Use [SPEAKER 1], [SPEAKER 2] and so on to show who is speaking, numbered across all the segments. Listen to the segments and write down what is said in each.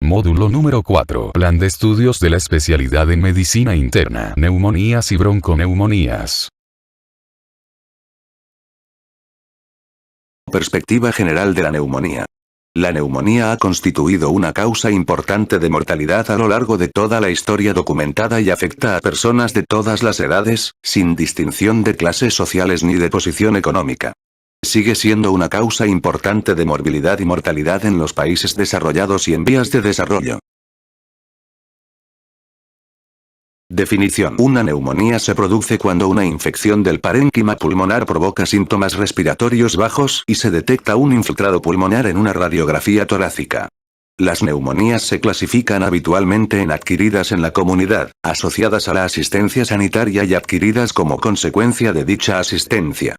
[SPEAKER 1] Módulo número 4. Plan de estudios de la especialidad en medicina interna, neumonías y bronconeumonías.
[SPEAKER 2] Perspectiva general de la neumonía. La neumonía ha constituido una causa importante de mortalidad a lo largo de toda la historia documentada y afecta a personas de todas las edades, sin distinción de clases sociales ni de posición económica. Sigue siendo una causa importante de morbilidad y mortalidad en los países desarrollados y en vías de desarrollo. Definición. Una neumonía se produce cuando una infección del parénquima pulmonar provoca síntomas respiratorios bajos y se detecta un infiltrado pulmonar en una radiografía torácica. Las neumonías se clasifican habitualmente en adquiridas en la comunidad, asociadas a la asistencia sanitaria y adquiridas como consecuencia de dicha asistencia.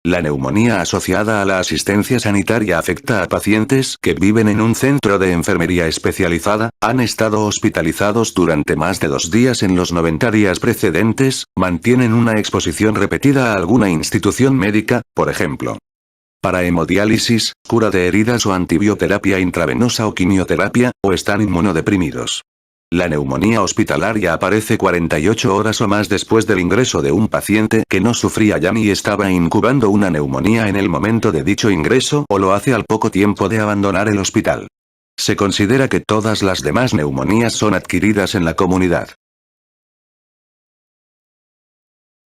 [SPEAKER 2] La neumonía asociada a la asistencia sanitaria afecta a pacientes que viven en un centro de enfermería especializada, han estado hospitalizados durante más de 2 días en los 90 días precedentes, mantienen una exposición repetida a alguna institución médica, por ejemplo, para hemodiálisis, cura de heridas o antibioterapia intravenosa o quimioterapia, o están inmunodeprimidos. La neumonía hospitalaria aparece 48 horas o más después del ingreso de un paciente que no sufría ya ni estaba incubando una neumonía en el momento de dicho ingreso o lo hace al poco tiempo de abandonar el hospital. Se considera que todas las demás neumonías son adquiridas en la comunidad.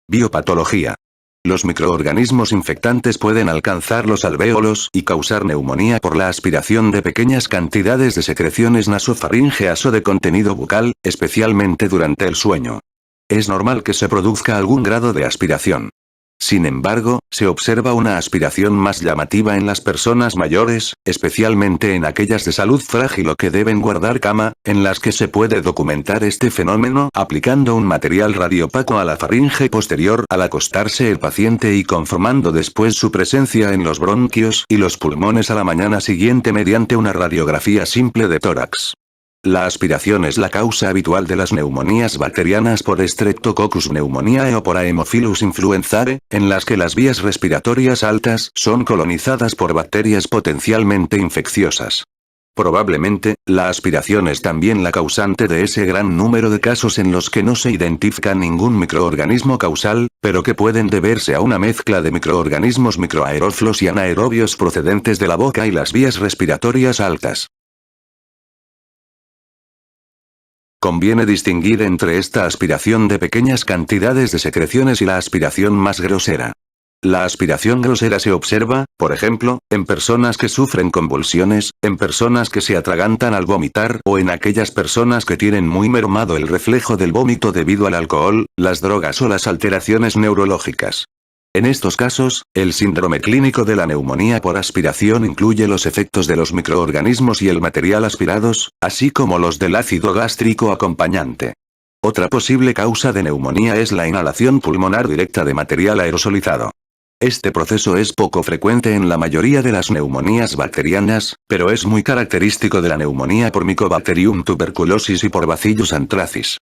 [SPEAKER 2] Biopatología. Los microorganismos infectantes pueden alcanzar los alvéolos y causar neumonía por la aspiración de pequeñas cantidades de secreciones nasofaríngeas o de contenido bucal, especialmente durante el sueño. Es normal que se produzca algún grado de aspiración. Sin embargo, se observa una aspiración más llamativa en las personas mayores, especialmente en aquellas de salud frágil o que deben guardar cama, en las que se puede documentar este fenómeno aplicando un material radiopaco a la faringe posterior al acostarse el paciente y confirmando después su presencia en los bronquios y los pulmones a la mañana siguiente mediante una radiografía simple de tórax. La aspiración es la causa habitual de las neumonías bacterianas por Streptococcus pneumoniae o por Haemophilus influenzae, en las que las vías respiratorias altas son colonizadas por bacterias potencialmente infecciosas. Probablemente, la aspiración es también la causante de ese gran número de casos en los que no se identifica ningún microorganismo causal, pero que pueden deberse a una mezcla de microorganismos microaerófilos y anaerobios procedentes de la boca y las vías respiratorias altas. Conviene distinguir entre esta aspiración de pequeñas cantidades de secreciones y la aspiración más grosera. La aspiración grosera se observa, por ejemplo, en personas que sufren convulsiones, en personas que se atragantan al vomitar o en aquellas personas que tienen muy mermado el reflejo del vómito debido al alcohol, las drogas o las alteraciones neurológicas. En estos casos, el síndrome clínico de la neumonía por aspiración incluye los efectos de los microorganismos y el material aspirados, así como los del ácido gástrico acompañante. Otra posible causa de neumonía es la inhalación pulmonar directa de material aerosolizado. Este proceso es poco frecuente en la mayoría de las neumonías bacterianas, pero es muy característico de la neumonía por Mycobacterium tuberculosis y por Bacillus anthracis.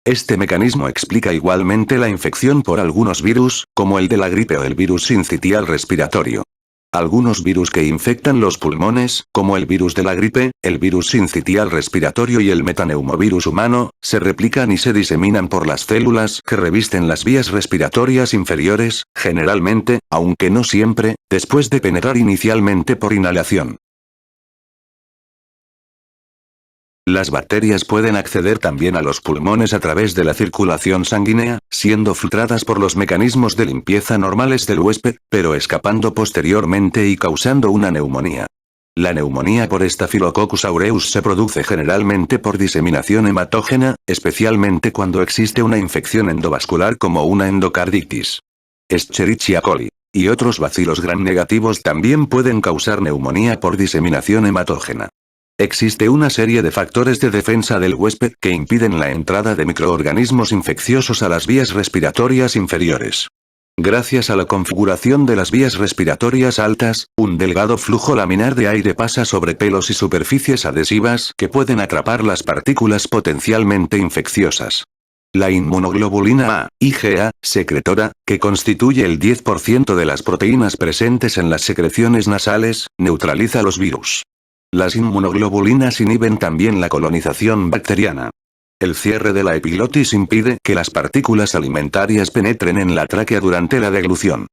[SPEAKER 2] Este mecanismo explica igualmente la infección por algunos virus, como el de la gripe o el virus sincitial respiratorio. Algunos virus que infectan los pulmones, como el virus de la gripe, el virus sincitial respiratorio y el metaneumovirus humano, se replican y se diseminan por las células que revisten las vías respiratorias inferiores, generalmente, aunque no siempre, después de penetrar inicialmente por inhalación. Las bacterias pueden acceder también a los pulmones a través de la circulación sanguínea, siendo filtradas por los mecanismos de limpieza normales del huésped, pero escapando posteriormente y causando una neumonía. La neumonía por Staphylococcus aureus se produce generalmente por diseminación hematógena, especialmente cuando existe una infección endovascular como una endocarditis. Escherichia coli y otros bacilos gram negativos también pueden causar neumonía por diseminación hematógena. Existe una serie de factores de defensa del huésped que impiden la entrada de microorganismos infecciosos a las vías respiratorias inferiores. Gracias a la configuración de las vías respiratorias altas, un delgado flujo laminar de aire pasa sobre pelos y superficies adhesivas que pueden atrapar las partículas potencialmente infecciosas. La inmunoglobulina A, IgA, secretora, que constituye el 10% de las proteínas presentes en las secreciones nasales, neutraliza los virus. Las inmunoglobulinas inhiben también la colonización bacteriana. El cierre de la epiglotis impide que las partículas alimentarias penetren en la tráquea durante la deglución.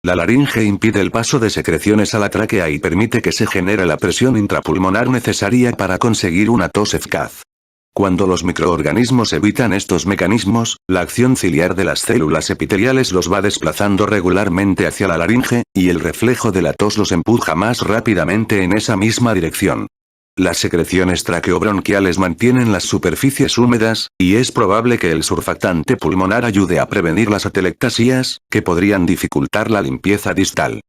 [SPEAKER 2] La laringe impide el paso de secreciones a la tráquea y permite que se genere la presión intrapulmonar necesaria para conseguir una tos eficaz. Cuando los microorganismos evitan estos mecanismos, la acción ciliar de las células epiteliales los va desplazando regularmente hacia la laringe, y el reflejo de la tos los empuja más rápidamente en esa misma dirección. Las secreciones traqueobronquiales mantienen las superficies húmedas, y es probable que el surfactante pulmonar ayude a prevenir las atelectasías, que podrían dificultar la limpieza distal.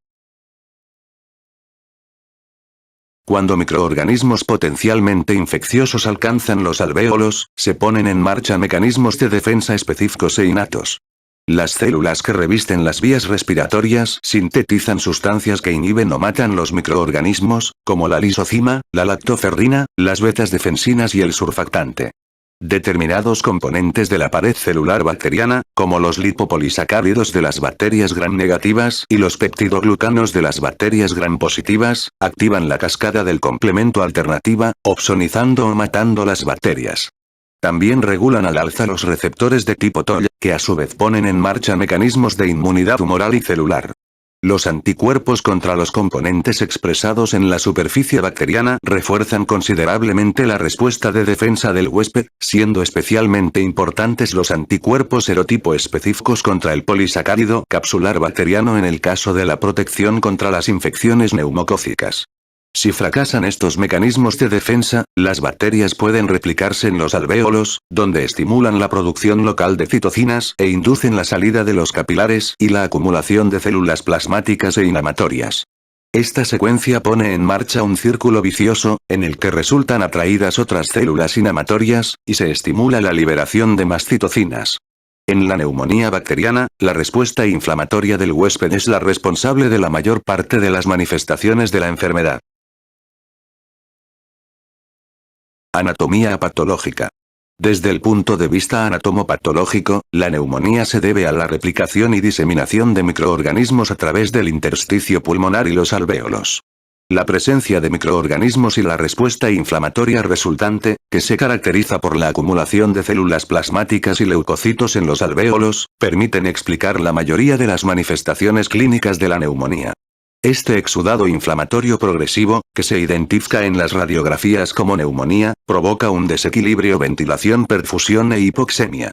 [SPEAKER 2] Cuando microorganismos potencialmente infecciosos alcanzan los alvéolos, se ponen en marcha mecanismos de defensa específicos e innatos. Las células que revisten las vías respiratorias sintetizan sustancias que inhiben o matan los microorganismos, como la lisocima, la lactoferrina, las betas-defensinas y el surfactante. Determinados componentes de la pared celular bacteriana, como los lipopolisacáridos de las bacterias gram-negativas y los peptidoglucanos de las bacterias gram-positivas, activan la cascada del complemento alternativa, opsonizando o matando las bacterias. También regulan al alza los receptores de tipo TOL, que a su vez ponen en marcha mecanismos de inmunidad humoral y celular. Los anticuerpos contra los componentes expresados en la superficie bacteriana refuerzan considerablemente la respuesta de defensa del huésped, siendo especialmente importantes los anticuerpos serotipo específicos contra el polisacárido capsular bacteriano en el caso de la protección contra las infecciones neumocócicas. Si fracasan estos mecanismos de defensa, las bacterias pueden replicarse en los alvéolos, donde estimulan la producción local de citocinas e inducen la salida de los capilares y la acumulación de células plasmáticas e inflamatorias. Esta secuencia pone en marcha un círculo vicioso, en el que resultan atraídas otras células inflamatorias, y se estimula la liberación de más citocinas. En la neumonía bacteriana, la respuesta inflamatoria del huésped es la responsable de la mayor parte de las manifestaciones de la enfermedad. Anatomía patológica. Desde el punto de vista anatomopatológico, la neumonía se debe a la replicación y diseminación de microorganismos a través del intersticio pulmonar y los alvéolos. La presencia de microorganismos y la respuesta inflamatoria resultante, que se caracteriza por la acumulación de células plasmáticas y leucocitos en los alvéolos, permiten explicar la mayoría de las manifestaciones clínicas de la neumonía. Este exudado inflamatorio progresivo, que se identifica en las radiografías como neumonía, provoca un desequilibrio ventilación-perfusión e hipoxemia.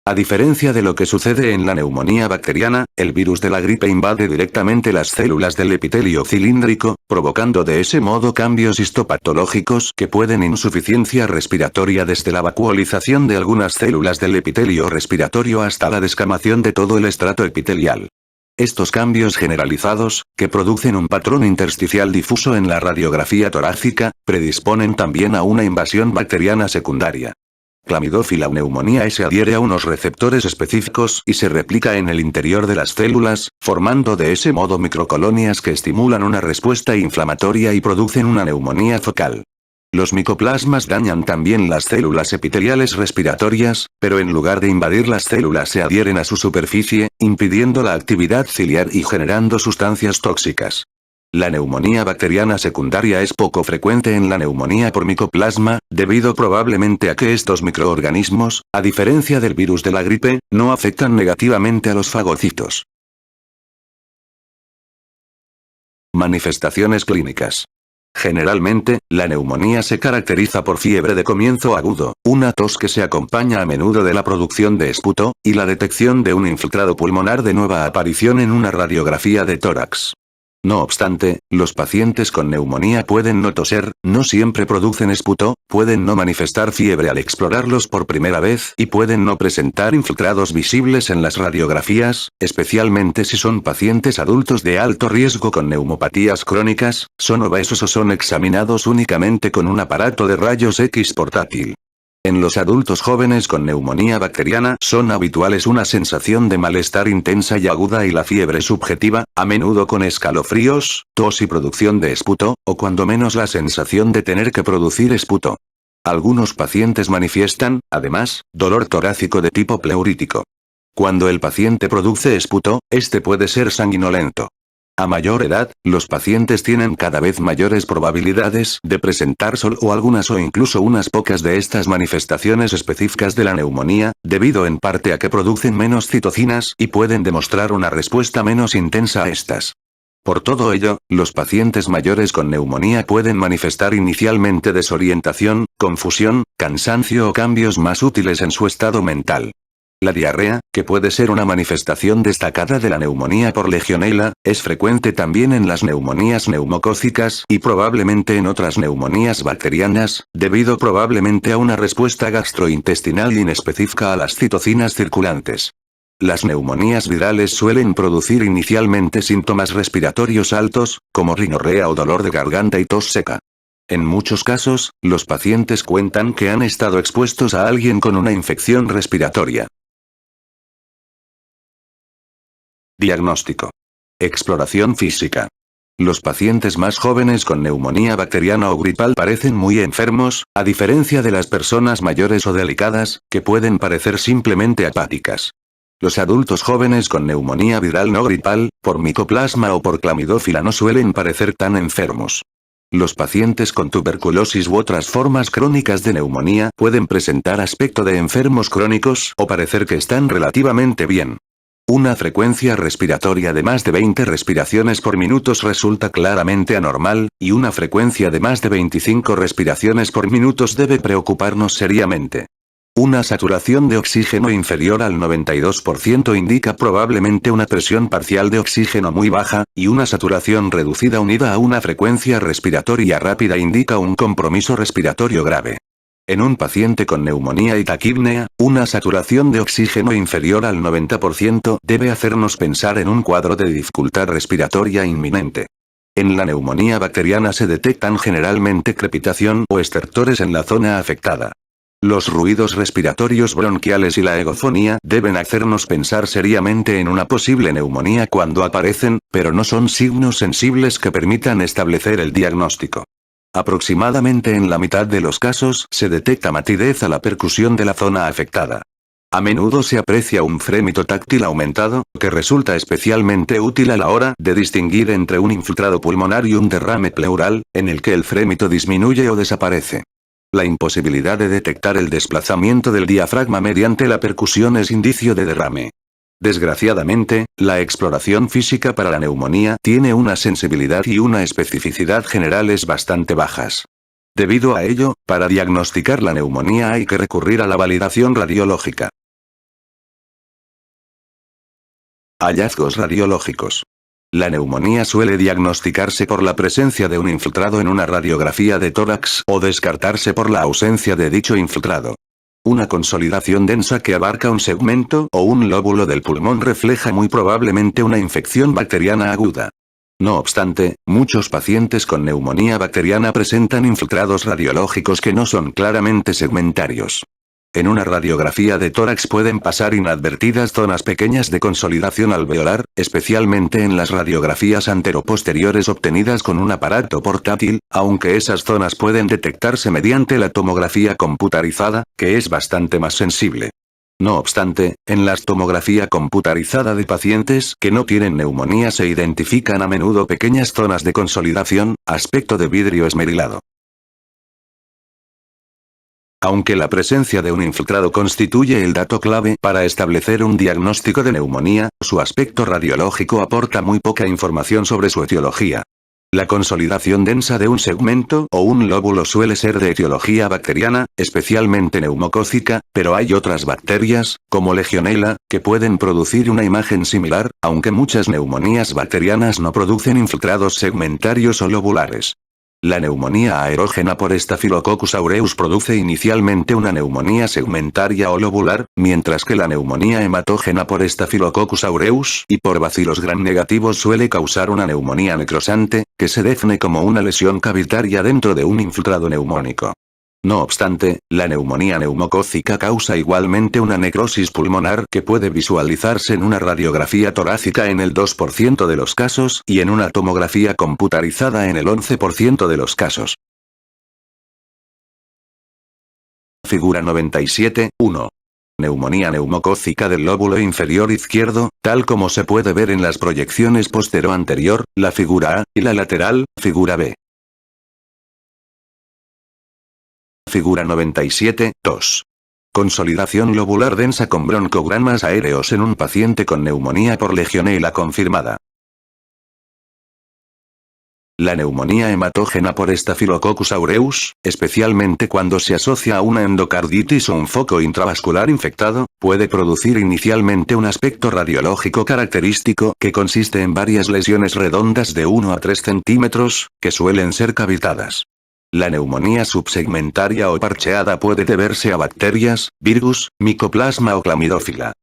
[SPEAKER 2] A diferencia de lo que sucede en la neumonía bacteriana, el virus de la gripe invade directamente las células del epitelio cilíndrico, provocando de ese modo cambios histopatológicos que pueden insuficiencia respiratoria desde la vacuolización de algunas células del epitelio respiratorio hasta la descamación de todo el estrato epitelial. Estos cambios generalizados, que producen un patrón intersticial difuso en la radiografía torácica, predisponen también a una invasión bacteriana secundaria. Clamidófila neumonía se adhiere a unos receptores específicos y se replica en el interior de las células, formando de ese modo microcolonias que estimulan una respuesta inflamatoria y producen una neumonía focal. Los micoplasmas dañan también las células epiteliales respiratorias, pero en lugar de invadir las células se adhieren a su superficie, impidiendo la actividad ciliar y generando sustancias tóxicas. La neumonía bacteriana secundaria es poco frecuente en la neumonía por micoplasma, debido probablemente a que estos microorganismos, a diferencia del virus de la gripe, no afectan negativamente a los fagocitos. Manifestaciones clínicas. Generalmente, la neumonía se caracteriza por fiebre de comienzo agudo, una tos que se acompaña a menudo de la producción de esputo, y la detección de un infiltrado pulmonar de nueva aparición en una radiografía de tórax. No obstante, los pacientes con neumonía pueden no toser, no siempre producen esputo, pueden no manifestar fiebre al explorarlos por primera vez y pueden no presentar infiltrados visibles en las radiografías, especialmente si son pacientes adultos de alto riesgo con neumopatías crónicas, son obesos o son examinados únicamente con un aparato de rayos X portátil. En los adultos jóvenes con neumonía bacteriana son habituales una sensación de malestar intensa y aguda y la fiebre subjetiva, a menudo con escalofríos, tos y producción de esputo, o cuando menos la sensación de tener que producir esputo. Algunos pacientes manifiestan, además, dolor torácico de tipo pleurítico. Cuando el paciente produce esputo, este puede ser sanguinolento. A mayor edad, los pacientes tienen cada vez mayores probabilidades de presentar solo algunas o incluso unas pocas de estas manifestaciones específicas de la neumonía, debido en parte a que producen menos citocinas y pueden demostrar una respuesta menos intensa a estas. Por todo ello, los pacientes mayores con neumonía pueden manifestar inicialmente desorientación, confusión, cansancio o cambios más útiles en su estado mental. La diarrea, que puede ser una manifestación destacada de la neumonía por Legionella, es frecuente también en las neumonías neumocócicas y probablemente en otras neumonías bacterianas, debido probablemente a una respuesta gastrointestinal inespecífica a las citocinas circulantes. Las neumonías virales suelen producir inicialmente síntomas respiratorios altos, como rinorrea o dolor de garganta y tos seca. En muchos casos, los pacientes cuentan que han estado expuestos a alguien con una infección respiratoria. Diagnóstico. Exploración física. Los pacientes más jóvenes con neumonía bacteriana o gripal parecen muy enfermos, a diferencia de las personas mayores o delicadas, que pueden parecer simplemente apáticas. Los adultos jóvenes con neumonía viral no gripal, por micoplasma o por clamidófila no suelen parecer tan enfermos. Los pacientes con tuberculosis u otras formas crónicas de neumonía pueden presentar aspecto de enfermos crónicos o parecer que están relativamente bien. Una frecuencia respiratoria de más de 20 respiraciones por minuto resulta claramente anormal, y una frecuencia de más de 25 respiraciones por minuto debe preocuparnos seriamente. Una saturación de oxígeno inferior al 92% indica probablemente una presión parcial de oxígeno muy baja, y una saturación reducida unida a una frecuencia respiratoria rápida indica un compromiso respiratorio grave. En un paciente con neumonía y taquipnea, una saturación de oxígeno inferior al 90% debe hacernos pensar en un cuadro de dificultad respiratoria inminente. En la neumonía bacteriana se detectan generalmente crepitación o estertores en la zona afectada. Los ruidos respiratorios bronquiales y la egofonía deben hacernos pensar seriamente en una posible neumonía cuando aparecen, pero no son signos sensibles que permitan establecer el diagnóstico. Aproximadamente en la mitad de los casos se detecta matidez a la percusión de la zona afectada. A menudo se aprecia un frémito táctil aumentado, que resulta especialmente útil a la hora de distinguir entre un infiltrado pulmonar y un derrame pleural, en el que el frémito disminuye o desaparece. La imposibilidad de detectar el desplazamiento del diafragma mediante la percusión es indicio de derrame. Desgraciadamente, la exploración física para la neumonía tiene una sensibilidad y una especificidad generales bastante bajas. Debido a ello, para diagnosticar la neumonía hay que recurrir a la validación radiológica. Hallazgos radiológicos. La neumonía suele diagnosticarse por la presencia de un infiltrado en una radiografía de tórax o descartarse por la ausencia de dicho infiltrado. Una consolidación densa que abarca un segmento o un lóbulo del pulmón refleja muy probablemente una infección bacteriana aguda. No obstante, muchos pacientes con neumonía bacteriana presentan infiltrados radiológicos que no son claramente segmentarios. En una radiografía de tórax pueden pasar inadvertidas zonas pequeñas de consolidación alveolar, especialmente en las radiografías anteroposteriores obtenidas con un aparato portátil, aunque esas zonas pueden detectarse mediante la tomografía computarizada, que es bastante más sensible. No obstante, en la tomografía computarizada de pacientes que no tienen neumonía se identifican a menudo pequeñas zonas de consolidación, aspecto de vidrio esmerilado. Aunque la presencia de un infiltrado constituye el dato clave para establecer un diagnóstico de neumonía, su aspecto radiológico aporta muy poca información sobre su etiología. La consolidación densa de un segmento o un lóbulo suele ser de etiología bacteriana, especialmente neumocócica, pero hay otras bacterias, como Legionella, que pueden producir una imagen similar, aunque muchas neumonías bacterianas no producen infiltrados segmentarios o lobulares. La neumonía aerógena por Staphylococcus aureus produce inicialmente una neumonía segmentaria o lobular, mientras que la neumonía hematógena por Staphylococcus aureus y por bacilos gram-negativos suele causar una neumonía necrosante, que se define como una lesión cavitaria dentro de un infiltrado neumónico. No obstante, la neumonía neumocócica causa igualmente una necrosis pulmonar que puede visualizarse en una radiografía torácica en el 2% de los casos y en una tomografía computarizada en el 11% de los casos. Figura 97, 1. Neumonía neumocócica del lóbulo inferior izquierdo, tal como se puede ver en las proyecciones postero-anterior, la figura A, y la lateral, figura B. Figura 97, 2. Consolidación lobular densa con broncogramas aéreos en un paciente con neumonía por legionela confirmada. La neumonía hematógena por Staphylococcus aureus, especialmente cuando se asocia a una endocarditis o un foco intravascular infectado, puede producir inicialmente un aspecto radiológico característico que consiste en varias lesiones redondas de 1 a 3 centímetros, que suelen ser cavitadas. La neumonía subsegmentaria o parcheada puede deberse a bacterias, virus, micoplasma o clamidófila.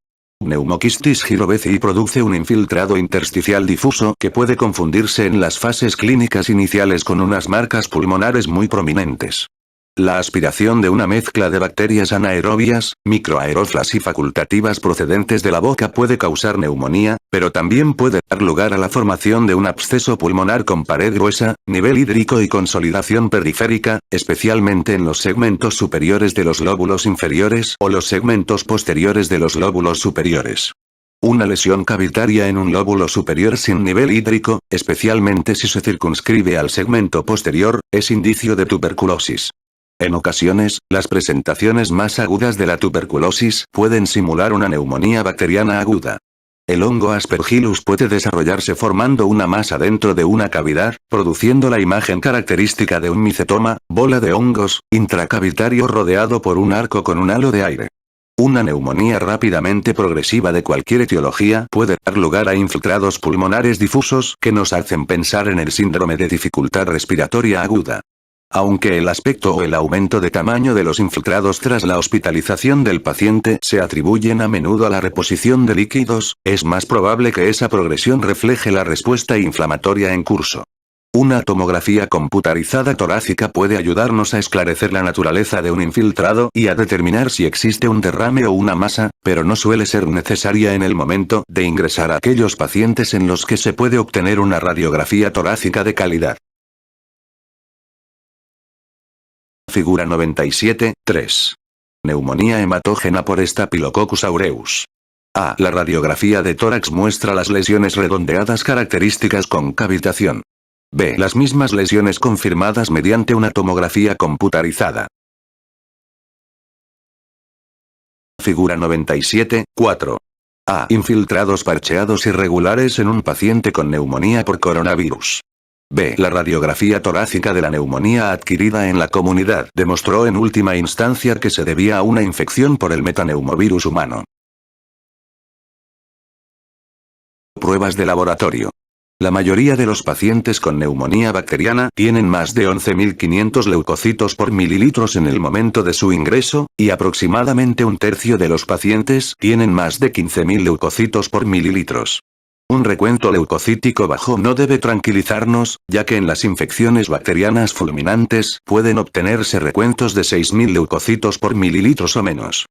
[SPEAKER 2] Pneumoquistis giroveci produce un infiltrado intersticial difuso que puede confundirse en las fases clínicas iniciales con unas marcas pulmonares muy prominentes. La aspiración de una mezcla de bacterias anaerobias, microaeroflas y facultativas procedentes de la boca puede causar neumonía, pero también puede dar lugar a la formación de un absceso pulmonar con pared gruesa, nivel hídrico y consolidación periférica, especialmente en los segmentos superiores de los lóbulos inferiores o los segmentos posteriores de los lóbulos superiores. Una lesión cavitaria en un lóbulo superior sin nivel hídrico, especialmente si se circunscribe al segmento posterior, es indicio de tuberculosis. En ocasiones, las presentaciones más agudas de la tuberculosis pueden simular una neumonía bacteriana aguda. El hongo Aspergillus puede desarrollarse formando una masa dentro de una cavidad, produciendo la imagen característica de un micetoma, bola de hongos, intracavitario rodeado por un arco con un halo de aire. Una neumonía rápidamente progresiva de cualquier etiología puede dar lugar a infiltrados pulmonares difusos que nos hacen pensar en el síndrome de dificultad respiratoria aguda. Aunque el aspecto o el aumento de tamaño de los infiltrados tras la hospitalización del paciente se atribuyen a menudo a la reposición de líquidos, es más probable que esa progresión refleje la respuesta inflamatoria en curso. Una tomografía computarizada torácica puede ayudarnos a esclarecer la naturaleza de un infiltrado y a determinar si existe un derrame o una masa, pero no suele ser necesaria en el momento de ingresar a aquellos pacientes en los que se puede obtener una radiografía torácica de calidad. Figura 97, 3. Neumonía hematógena por Staphylococcus aureus. A. La radiografía de tórax muestra las lesiones redondeadas características con cavitación. B. Las mismas lesiones confirmadas mediante una tomografía computarizada. Figura 97, 4. A. Infiltrados parcheados irregulares en un paciente con neumonía por coronavirus. B. La radiografía torácica de la neumonía adquirida en la comunidad demostró en última instancia que se debía a una infección por el metaneumovirus humano. Pruebas de laboratorio. La mayoría de los pacientes con neumonía bacteriana tienen más de 11.500 leucocitos por mililitros en el momento de su ingreso, y aproximadamente un tercio de los pacientes tienen más de 15.000 leucocitos por mililitros. Un recuento leucocítico bajo no debe tranquilizarnos, ya que en las infecciones bacterianas fulminantes pueden obtenerse recuentos de 6.000 leucocitos por mililitros o menos.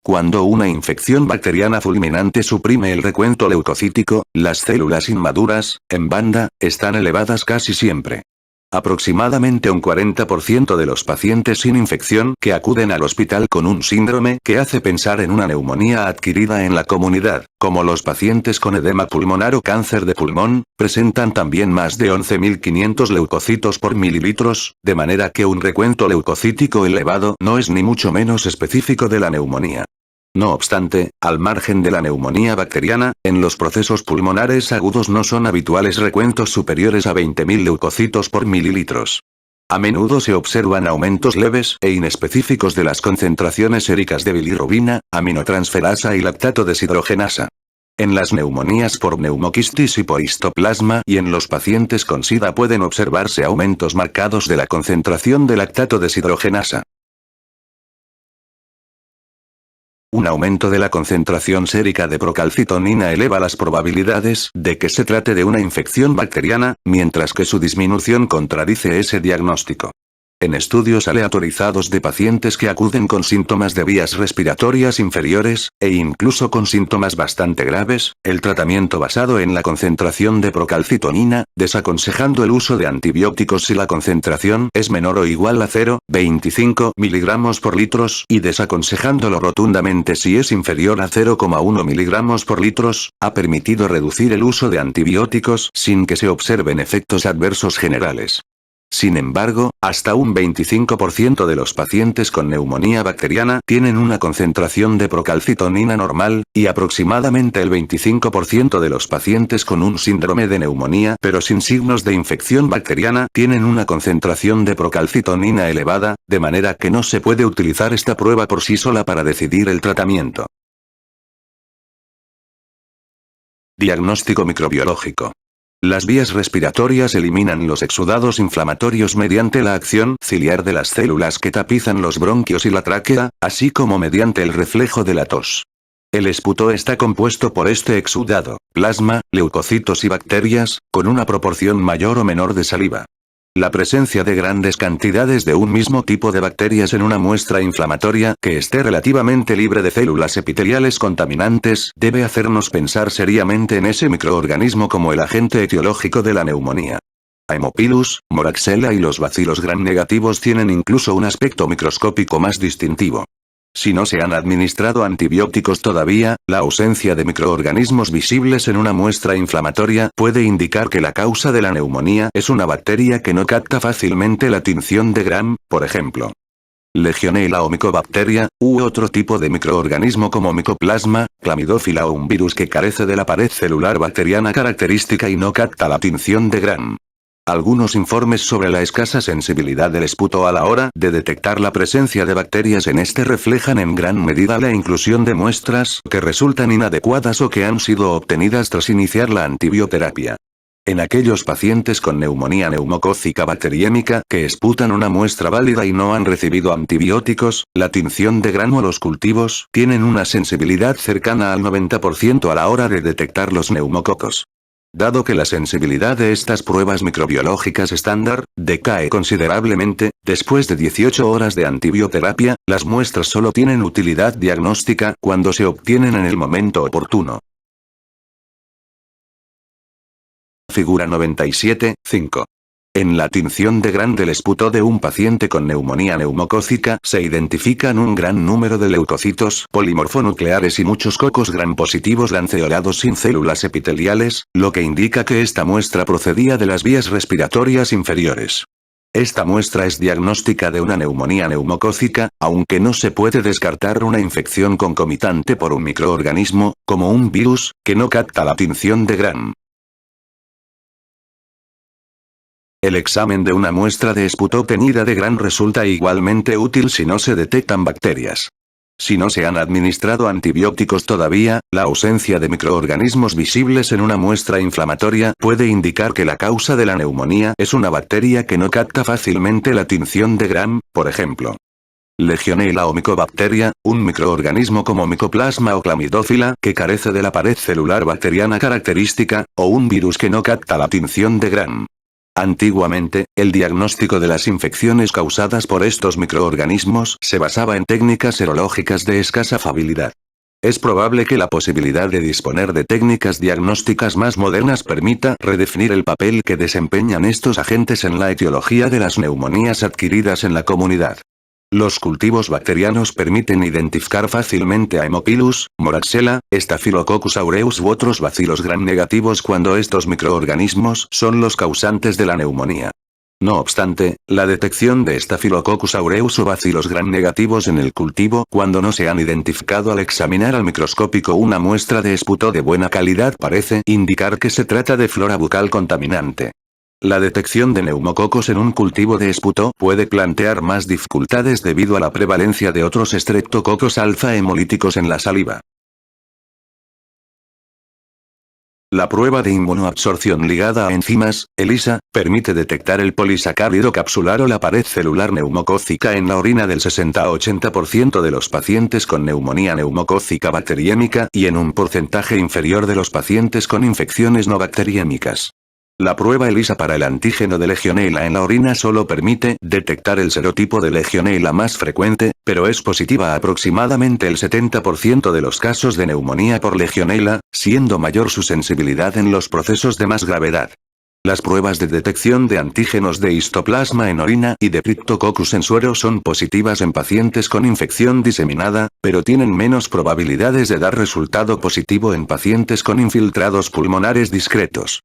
[SPEAKER 2] Cuando una infección bacteriana fulminante suprime el recuento leucocítico, las células inmaduras, en banda, están elevadas casi siempre. Aproximadamente un 40% de los pacientes sin infección que acuden al hospital con un síndrome que hace pensar en una neumonía adquirida en la comunidad, como los pacientes con edema pulmonar o cáncer de pulmón, presentan también más de 11.500 leucocitos por mililitros, de manera que un recuento leucocítico elevado no es ni mucho menos específico de la neumonía. No obstante, al margen de la neumonía bacteriana, en los procesos pulmonares agudos no son habituales recuentos superiores a 20.000 leucocitos por mililitros. A menudo se observan aumentos leves e inespecíficos de las concentraciones séricas de bilirrubina, aminotransferasa y lactato deshidrogenasa. En las neumonías por neumoquistis y por histoplasma y en los pacientes con SIDA pueden observarse aumentos marcados de la concentración de lactato deshidrogenasa. Un aumento de la concentración sérica de procalcitonina eleva las probabilidades de que se trate de una infección bacteriana, mientras que su disminución contradice ese diagnóstico. En estudios aleatorizados de pacientes que acuden con síntomas de vías respiratorias inferiores, e incluso con síntomas bastante graves, el tratamiento basado en la concentración de procalcitonina, desaconsejando el uso de antibióticos si la concentración es menor o igual a 0,25 miligramos por litros y desaconsejándolo rotundamente si es inferior a 0,1 miligramos por litros, ha permitido reducir el uso de antibióticos sin que se observen efectos adversos generales. Sin embargo, hasta un 25% de los pacientes con neumonía bacteriana tienen una concentración de procalcitonina normal, y aproximadamente el 25% de los pacientes con un síndrome de neumonía pero sin signos de infección bacteriana tienen una concentración de procalcitonina elevada, de manera que no se puede utilizar esta prueba por sí sola para decidir el tratamiento. Diagnóstico microbiológico. Las vías respiratorias eliminan los exudados inflamatorios mediante la acción ciliar de las células que tapizan los bronquios y la tráquea, así como mediante el reflejo de la tos. El esputo está compuesto por este exudado, plasma, leucocitos y bacterias, con una proporción mayor o menor de saliva. La presencia de grandes cantidades de un mismo tipo de bacterias en una muestra inflamatoria que esté relativamente libre de células epiteliales contaminantes debe hacernos pensar seriamente en ese microorganismo como el agente etiológico de la neumonía. Haemophilus, Moraxella y los bacilos gram negativos tienen incluso un aspecto microscópico más distintivo. Si no se han administrado antibióticos todavía, la ausencia de microorganismos visibles en una muestra inflamatoria puede indicar que la causa de la neumonía es una bacteria que no capta fácilmente la tinción de Gram, por ejemplo. Legionella o Mycobacteria, u otro tipo de microorganismo como Mycoplasma, Clamidófila o un virus que carece de la pared celular bacteriana característica y no capta la tinción de Gram. Algunos informes sobre la escasa sensibilidad del esputo a la hora de detectar la presencia de bacterias en este reflejan en gran medida la inclusión de muestras que resultan inadecuadas o que han sido obtenidas tras iniciar la antibioterapia. En aquellos pacientes con neumonía neumocócica bacteriémica que esputan una muestra válida y no han recibido antibióticos, la tinción de Gram o los cultivos tienen una sensibilidad cercana al 90% a la hora de detectar los neumococos. Dado que la sensibilidad de estas pruebas microbiológicas estándar decae considerablemente, después de 18 horas de antibioterapia, las muestras solo tienen utilidad diagnóstica cuando se obtienen en el momento oportuno. Figura 97.5. En la tinción de Gram del esputo de un paciente con neumonía neumocócica se identifican un gran número de leucocitos polimorfonucleares y muchos cocos Gram positivos lanceolados sin células epiteliales, lo que indica que esta muestra procedía de las vías respiratorias inferiores. Esta muestra es diagnóstica de una neumonía neumocócica, aunque no se puede descartar una infección concomitante por un microorganismo, como un virus, que no capta la tinción de Gram. El examen de una muestra de esputo obtenida de Gram resulta igualmente útil si no se detectan bacterias. Si no se han administrado antibióticos todavía, la ausencia de microorganismos visibles en una muestra inflamatoria puede indicar que la causa de la neumonía es una bacteria que no capta fácilmente la tinción de Gram, por ejemplo. Legionella o Mycobacteria, un microorganismo como Mycoplasma o Clamidófila que carece de la pared celular bacteriana característica, o un virus que no capta la tinción de Gram. Antiguamente, el diagnóstico de las infecciones causadas por estos microorganismos se basaba en técnicas serológicas de escasa fiabilidad. Es probable que la posibilidad de disponer de técnicas diagnósticas más modernas permita redefinir el papel que desempeñan estos agentes en la etiología de las neumonías adquiridas en la comunidad. Los cultivos bacterianos permiten identificar fácilmente a Haemophilus, Moraxella, Staphylococcus aureus u otros bacilos gram negativos cuando estos microorganismos son los causantes de la neumonía. No obstante, la detección de Staphylococcus aureus o bacilos gram negativos en el cultivo cuando no se han identificado al examinar al microscópico una muestra de esputo de buena calidad parece indicar que se trata de flora bucal contaminante. La detección de neumococos en un cultivo de esputo puede plantear más dificultades debido a la prevalencia de otros Streptococcus alfa hemolíticos en la saliva. La prueba de inmunoabsorción ligada a enzimas, ELISA, permite detectar el polisacárido capsular o la pared celular neumocócica en la orina del 60-80% de los pacientes con neumonía neumocócica bacteriémica y en un porcentaje inferior de los pacientes con infecciones no bacteriémicas. La prueba ELISA para el antígeno de Legionella en la orina solo permite detectar el serotipo de Legionella más frecuente, pero es positiva a aproximadamente el 70% de los casos de neumonía por Legionella, siendo mayor su sensibilidad en los procesos de más gravedad. Las pruebas de detección de antígenos de histoplasma en orina y de Cryptococcus en suero son positivas en pacientes con infección diseminada, pero tienen menos probabilidades de dar resultado positivo en pacientes con infiltrados pulmonares discretos.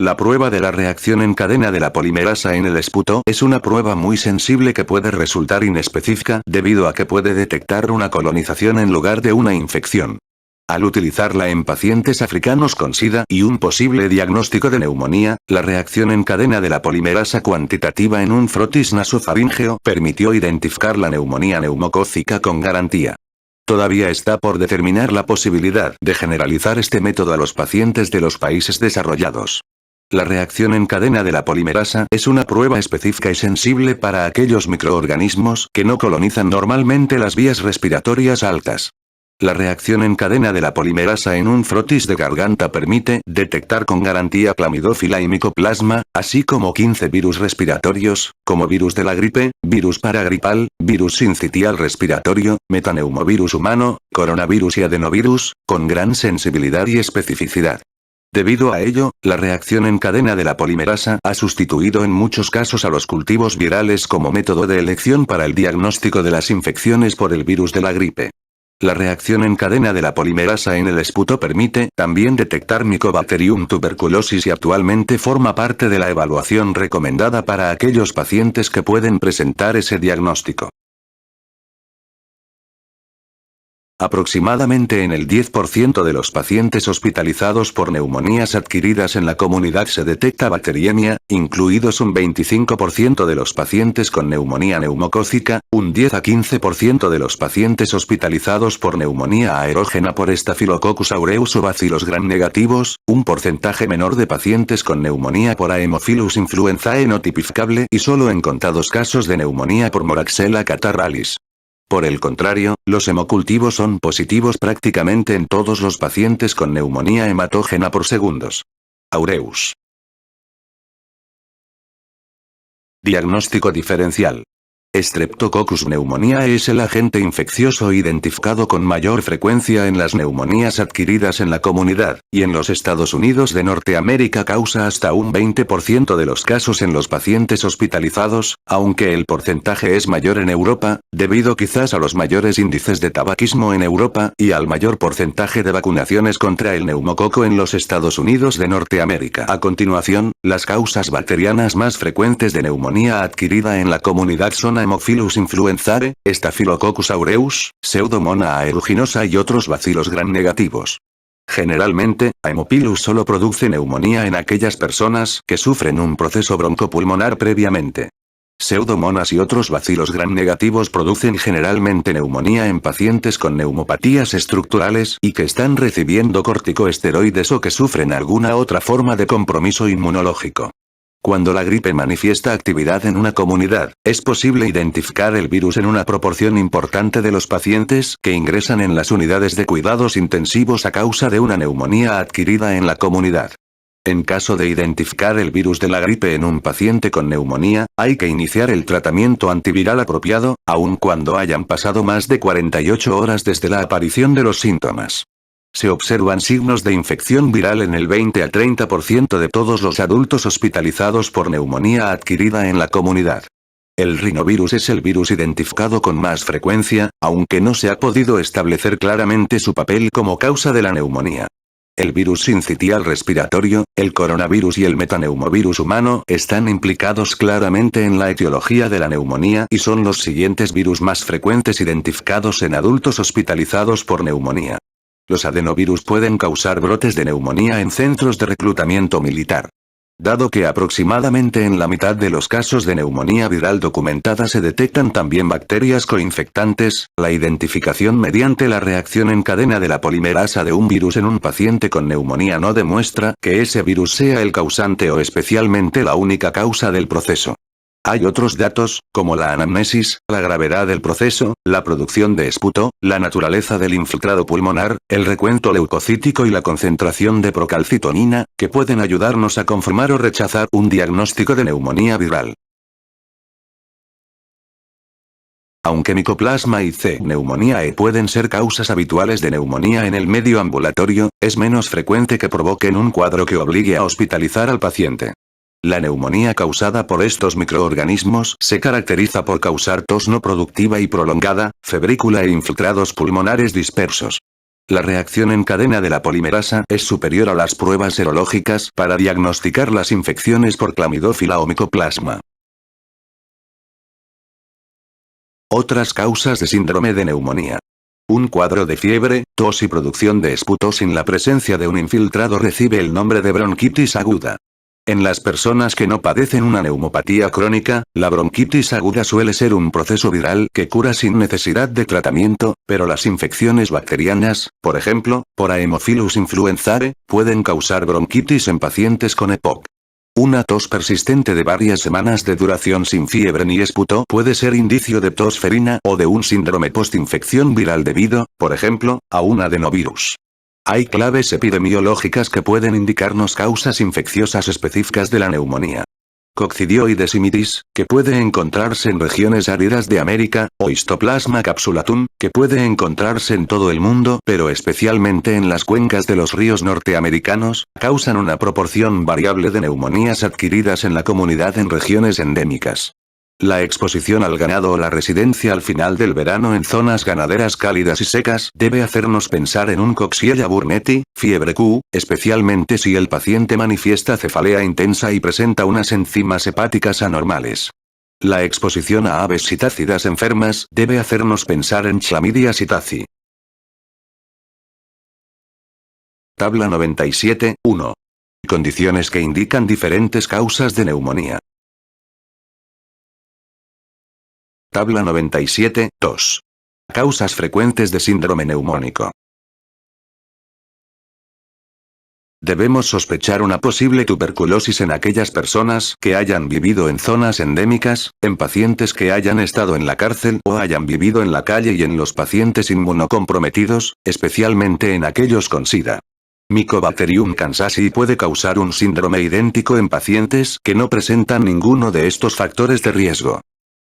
[SPEAKER 2] La prueba de la reacción en cadena de la polimerasa en el esputo es una prueba muy sensible que puede resultar inespecífica debido a que puede detectar una colonización en lugar de una infección. Al utilizarla en pacientes africanos con SIDA y un posible diagnóstico de neumonía, la reacción en cadena de la polimerasa cuantitativa en un frotis nasofaríngeo permitió identificar la neumonía neumocócica con garantía. Todavía está por determinar la posibilidad de generalizar este método a los pacientes de los países desarrollados. La reacción en cadena de la polimerasa es una prueba específica y sensible para aquellos microorganismos que no colonizan normalmente las vías respiratorias altas. La reacción en cadena de la polimerasa en un frotis de garganta permite detectar con garantía clamidófila y micoplasma, así como 15 virus respiratorios, como virus de la gripe, virus paragripal, virus sincitial respiratorio, metaneumovirus humano, coronavirus y adenovirus, con gran sensibilidad y especificidad. Debido a ello, la reacción en cadena de la polimerasa ha sustituido en muchos casos a los cultivos virales como método de elección para el diagnóstico de las infecciones por el virus de la gripe. La reacción en cadena de la polimerasa en el esputo permite también detectar Mycobacterium tuberculosis y actualmente forma parte de la evaluación recomendada para aquellos pacientes que pueden presentar ese diagnóstico. Aproximadamente en el 10% de los pacientes hospitalizados por neumonías adquiridas en la comunidad se detecta bacteriemia, incluidos un 25% de los pacientes con neumonía neumocócica, un 10 a 15% de los pacientes hospitalizados por neumonía aerógena por Staphylococcus aureus o bacilos gram negativos, un porcentaje menor de pacientes con neumonía por Haemophilus influenzae no tipificable y solo en contados casos de neumonía por Moraxella catarrhalis. Por el contrario, los hemocultivos son positivos prácticamente en todos los pacientes con neumonía hematógena por segundos. Aureus. Diagnóstico diferencial. Streptococcus pneumoniae es el agente infeccioso identificado con mayor frecuencia en las neumonías adquiridas en la comunidad, y en los Estados Unidos de Norteamérica causa hasta un 20% de los casos en los pacientes hospitalizados, aunque el porcentaje es mayor en Europa, debido quizás a los mayores índices de tabaquismo en Europa y al mayor porcentaje de vacunaciones contra el neumococo en los Estados Unidos de Norteamérica. A continuación, las causas bacterianas más frecuentes de neumonía adquirida en la comunidad son Haemophilus influenzae, Staphylococcus aureus, Pseudomonas aeruginosa y otros bacilos gram negativos. Generalmente, Haemophilus solo produce neumonía en aquellas personas que sufren un proceso broncopulmonar previamente. Pseudomonas y otros bacilos gram negativos producen generalmente neumonía en pacientes con neumopatías estructurales y que están recibiendo corticosteroides o que sufren alguna otra forma de compromiso inmunológico. Cuando la gripe manifiesta actividad en una comunidad, es posible identificar el virus en una proporción importante de los pacientes que ingresan en las unidades de cuidados intensivos a causa de una neumonía adquirida en la comunidad. En caso de identificar el virus de la gripe en un paciente con neumonía, hay que iniciar el tratamiento antiviral apropiado, aun cuando hayan pasado más de 48 horas desde la aparición de los síntomas. Se observan signos de infección viral en el 20 a 30% de todos los adultos hospitalizados por neumonía adquirida en la comunidad. El rinovirus es el virus identificado con más frecuencia, aunque no se ha podido establecer claramente su papel como causa de la neumonía. El virus sincitial respiratorio, el coronavirus y el metaneumovirus humano están implicados claramente en la etiología de la neumonía y son los siguientes virus más frecuentes identificados en adultos hospitalizados por neumonía. Los adenovirus pueden causar brotes de neumonía en centros de reclutamiento militar. Dado que aproximadamente en la mitad de los casos de neumonía viral documentada se detectan también bacterias coinfectantes, la identificación mediante la reacción en cadena de la polimerasa de un virus en un paciente con neumonía no demuestra que ese virus sea el causante o especialmente la única causa del proceso. Hay otros datos, como la anamnesis, la gravedad del proceso, la producción de esputo, la naturaleza del infiltrado pulmonar, el recuento leucocítico y la concentración de procalcitonina, que pueden ayudarnos a confirmar o rechazar un diagnóstico de neumonía viral. Aunque micoplasma y C. neumonía E pueden ser causas habituales de neumonía en el medio ambulatorio, es menos frecuente que provoquen un cuadro que obligue a hospitalizar al paciente. La neumonía causada por estos microorganismos se caracteriza por causar tos no productiva y prolongada, febrícula e infiltrados pulmonares dispersos. La reacción en cadena de la polimerasa es superior a las pruebas serológicas para diagnosticar las infecciones por clamidófila o micoplasma. Otras causas de síndrome de neumonía. Un cuadro de fiebre, tos y producción de esputo sin la presencia de un infiltrado recibe el nombre de bronquitis aguda. En las personas que no padecen una neumopatía crónica, la bronquitis aguda suele ser un proceso viral que cura sin necesidad de tratamiento, pero las infecciones bacterianas, por ejemplo, por Haemophilus influenzae, pueden causar bronquitis en pacientes con EPOC. Una tos persistente de varias semanas de duración sin fiebre ni esputo puede ser indicio de tos ferina o de un síndrome postinfección viral debido, por ejemplo, a un adenovirus. Hay claves epidemiológicas que pueden indicarnos causas infecciosas específicas de la neumonía. Coccidioides imitis, que puede encontrarse en regiones áridas de América, o Histoplasma capsulatum, que puede encontrarse en todo el mundo pero especialmente en las cuencas de los ríos norteamericanos, causan una proporción variable de neumonías adquiridas en la comunidad en regiones endémicas. La exposición al ganado o la residencia al final del verano en zonas ganaderas cálidas y secas debe hacernos pensar en un Coxiella burnetii, fiebre Q, especialmente si el paciente manifiesta cefalea intensa y presenta unas enzimas hepáticas anormales. La exposición a aves citácidas enfermas debe hacernos pensar en Chlamydia psittaci. Tabla 97, 1. Condiciones que indican diferentes causas de neumonía. Tabla 97, 2. Causas frecuentes de síndrome neumónico. Debemos sospechar una posible tuberculosis en aquellas personas que hayan vivido en zonas endémicas, en pacientes que hayan estado en la cárcel o hayan vivido en la calle y en los pacientes inmunocomprometidos, especialmente en aquellos con SIDA. Mycobacterium kansasii puede causar un síndrome idéntico en pacientes que no presentan ninguno de estos factores de riesgo.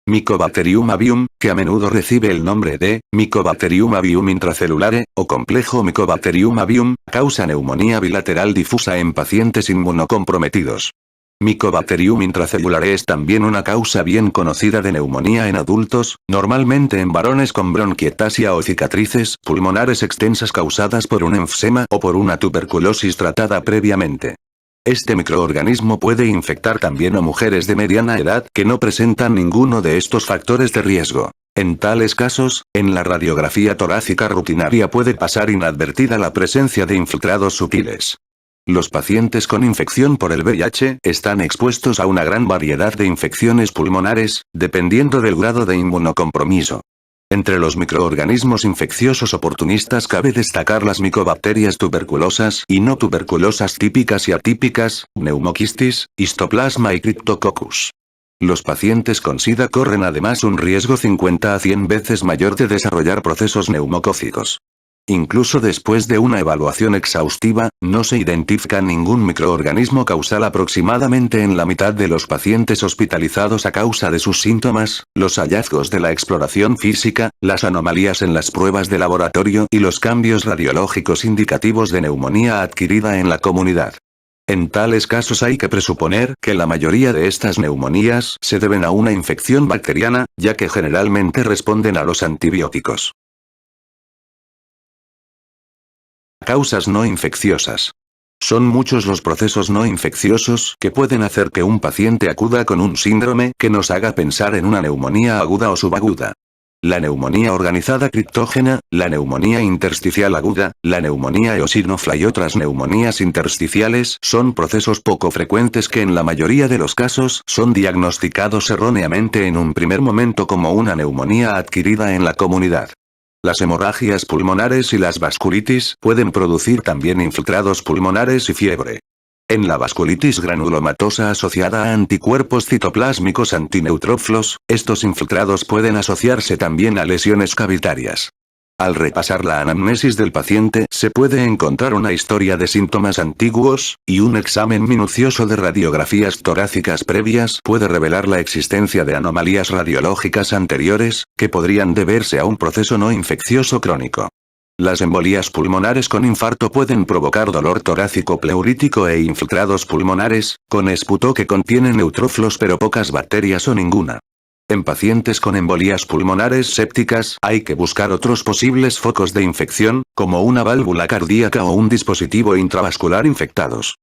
[SPEAKER 2] Mycobacterium avium, que a menudo recibe el nombre de Mycobacterium avium intracelulare, o complejo Mycobacterium avium, causa neumonía bilateral difusa en pacientes inmunocomprometidos. Mycobacterium intracelulare es también una causa bien conocida de neumonía en adultos, normalmente en varones con bronquiectasia o cicatrices pulmonares extensas causadas por un enfisema o por una tuberculosis tratada previamente. Este microorganismo puede infectar también a mujeres de mediana edad que no presentan ninguno de estos factores de riesgo. En tales casos, en la radiografía torácica rutinaria puede pasar inadvertida la presencia de infiltrados sutiles. Los pacientes con infección por el VIH están expuestos a una gran variedad de infecciones pulmonares, dependiendo del grado de inmunocompromiso. Entre los microorganismos infecciosos oportunistas cabe destacar las micobacterias tuberculosas y no tuberculosas típicas y atípicas, Pneumocystis, Histoplasma y Cryptococcus. Los pacientes con SIDA corren además un riesgo 50 a 100 veces mayor de desarrollar procesos neumocócicos. Incluso después de una evaluación exhaustiva, no se identifica ningún microorganismo causal aproximadamente en la mitad de los pacientes hospitalizados a causa de sus síntomas, los hallazgos de la exploración física, las anomalías en las pruebas de laboratorio y los cambios radiológicos indicativos de neumonía adquirida en la comunidad. En tales casos hay que presuponer que la mayoría de estas neumonías se deben a una infección bacteriana, ya que generalmente responden a los antibióticos. Causas no infecciosas. Son muchos los procesos no infecciosos que pueden hacer que un paciente acuda con un síndrome que nos haga pensar en una neumonía aguda o subaguda. La neumonía organizada criptógena, la neumonía intersticial aguda, la neumonía eosinófila y otras neumonías intersticiales son procesos poco frecuentes que en la mayoría de los casos son diagnosticados erróneamente en un primer momento como una neumonía adquirida en la comunidad. Las hemorragias pulmonares y las vasculitis pueden producir también infiltrados pulmonares y fiebre. En la vasculitis granulomatosa asociada a anticuerpos citoplásmicos antineutrófilos, estos infiltrados pueden asociarse también a lesiones cavitarias. Al repasar la anamnesis del paciente se puede encontrar una historia de síntomas antiguos, y un examen minucioso de radiografías torácicas previas puede revelar la existencia de anomalías radiológicas anteriores, que podrían deberse a un proceso no infeccioso crónico. Las embolías pulmonares con infarto pueden provocar dolor torácico pleurítico e infiltrados pulmonares, con esputo que contiene neutrófilos pero pocas bacterias o ninguna. En pacientes con embolías pulmonares sépticas hay que buscar otros posibles focos de infección, como una válvula cardíaca o un dispositivo intravascular infectados.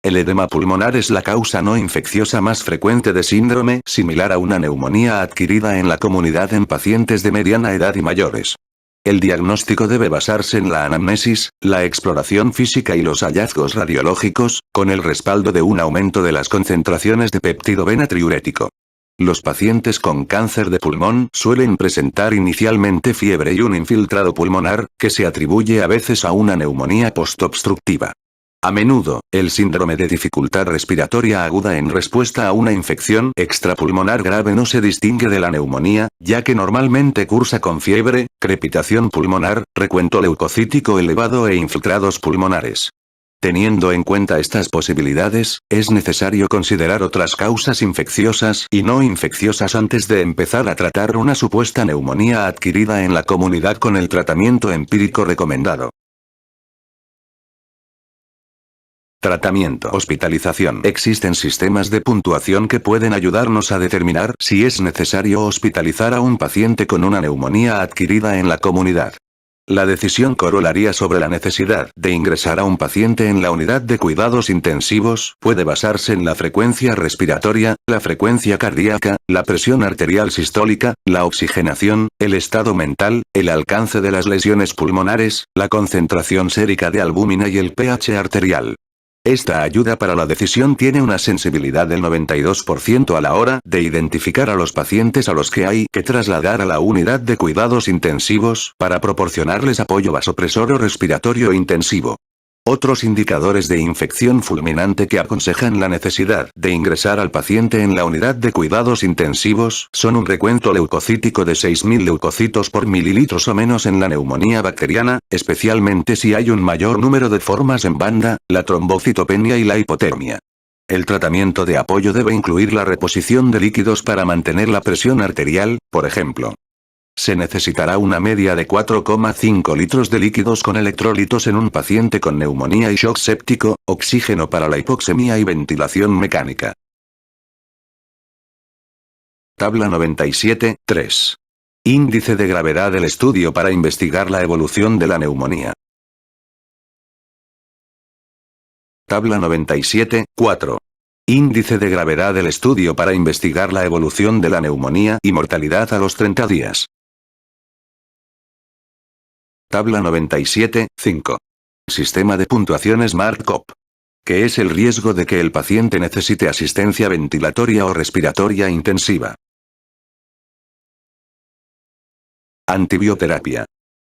[SPEAKER 2] El edema pulmonar es la causa no infecciosa más frecuente de síndrome similar a una neumonía adquirida en la comunidad en pacientes de mediana edad y mayores. El diagnóstico debe basarse en la anamnesis, la exploración física y los hallazgos radiológicos, con el respaldo de un aumento de las concentraciones de péptido B natriurético. Los pacientes con cáncer de pulmón suelen presentar inicialmente fiebre y un infiltrado pulmonar, que se atribuye a veces a una neumonía postobstructiva. A menudo, el síndrome de dificultad respiratoria aguda en respuesta a una infección extrapulmonar grave no se distingue de la neumonía, ya que normalmente cursa con fiebre, crepitación pulmonar, recuento leucocítico elevado e infiltrados pulmonares. Teniendo en cuenta estas posibilidades, es necesario considerar otras causas infecciosas y no infecciosas antes de empezar a tratar una supuesta neumonía adquirida en la comunidad con el tratamiento empírico recomendado. Tratamiento. Hospitalización. Existen sistemas de puntuación que pueden ayudarnos a determinar si es necesario hospitalizar a un paciente con una neumonía adquirida en la comunidad. La decisión corolaria sobre la necesidad de ingresar a un paciente en la unidad de cuidados intensivos puede basarse en la frecuencia respiratoria, la frecuencia cardíaca, la presión arterial sistólica, la oxigenación, el estado mental, el alcance de las lesiones pulmonares, la concentración sérica de albúmina y el pH arterial. Esta ayuda para la decisión tiene una sensibilidad del 92% a la hora de identificar a los pacientes a los que hay que trasladar a la unidad de cuidados intensivos para proporcionarles apoyo vasopresor o respiratorio intensivo. Otros indicadores de infección fulminante que aconsejan la necesidad de ingresar al paciente en la unidad de cuidados intensivos son un recuento leucocítico de 6.000 leucocitos por mililitros o menos en la neumonía bacteriana, especialmente si hay un mayor número de formas en banda, la trombocitopenia y la hipotermia. El tratamiento de apoyo debe incluir la reposición de líquidos para mantener la presión arterial, por ejemplo. Se necesitará una media de 4,5 litros de líquidos con electrolitos en un paciente con neumonía y shock séptico, oxígeno para la hipoxemia y ventilación mecánica. Tabla 97, 3. Índice de gravedad del estudio para investigar la evolución de la neumonía. Tabla 97, 4. Índice de gravedad del estudio para investigar la evolución de la neumonía y mortalidad a los 30 días. Tabla 97, 5. Sistema de puntuación SMART-CoP. ¿Qué es el riesgo de que el paciente necesite asistencia ventilatoria o respiratoria intensiva? Antibioterapia.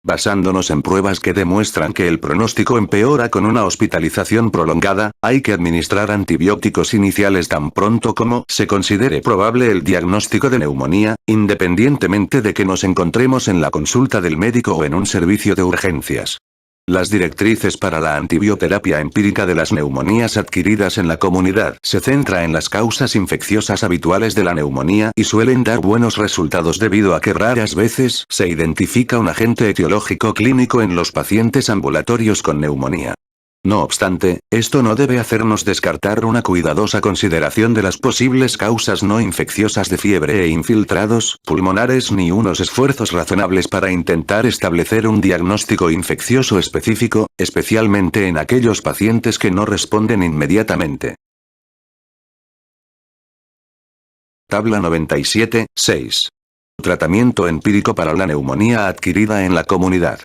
[SPEAKER 2] Basándonos en pruebas que demuestran que el pronóstico empeora con una hospitalización prolongada, hay que administrar antibióticos iniciales tan pronto como se considere probable el diagnóstico de neumonía, independientemente de que nos encontremos en la consulta del médico o en un servicio de urgencias. Las directrices para la antibioterapia empírica de las neumonías adquiridas en la comunidad se centra en las causas infecciosas habituales de la neumonía y suelen dar buenos resultados debido a que raras veces se identifica un agente etiológico clínico en los pacientes ambulatorios con neumonía. No obstante, esto no debe hacernos descartar una cuidadosa consideración de las posibles causas no infecciosas de fiebre e infiltrados pulmonares ni unos esfuerzos razonables para intentar establecer un diagnóstico infeccioso específico, especialmente en aquellos pacientes que no responden inmediatamente. Tabla 97, 6. Tratamiento empírico para la neumonía adquirida en la comunidad.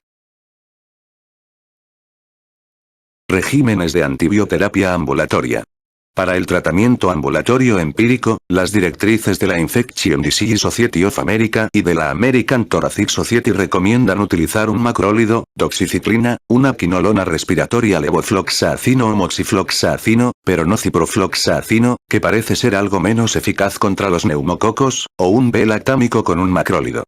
[SPEAKER 2] Regímenes de antibioterapia ambulatoria. Para el tratamiento ambulatorio empírico, las directrices de la Infection Disease Society of America y de la American Thoracic Society recomiendan utilizar un macrólido, doxiciclina, una quinolona respiratoria levofloxacino o moxifloxacino, pero no ciprofloxacino, que parece ser algo menos eficaz contra los neumococos, o un B-lactámico con un macrólido.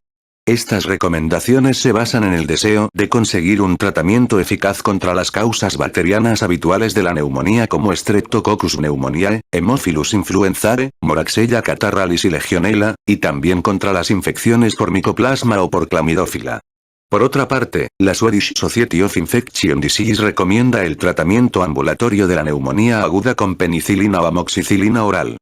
[SPEAKER 2] Estas recomendaciones se basan en el deseo de conseguir un tratamiento eficaz contra las causas bacterianas habituales de la neumonía como Streptococcus pneumoniae, Haemophilus influenzae, Moraxella catarrhalis y Legionella, y también contra las infecciones por micoplasma o por clamidófila. Por otra parte, la Swedish Society of Infection Disease recomienda el tratamiento ambulatorio de la neumonía aguda con penicilina o amoxicilina oral.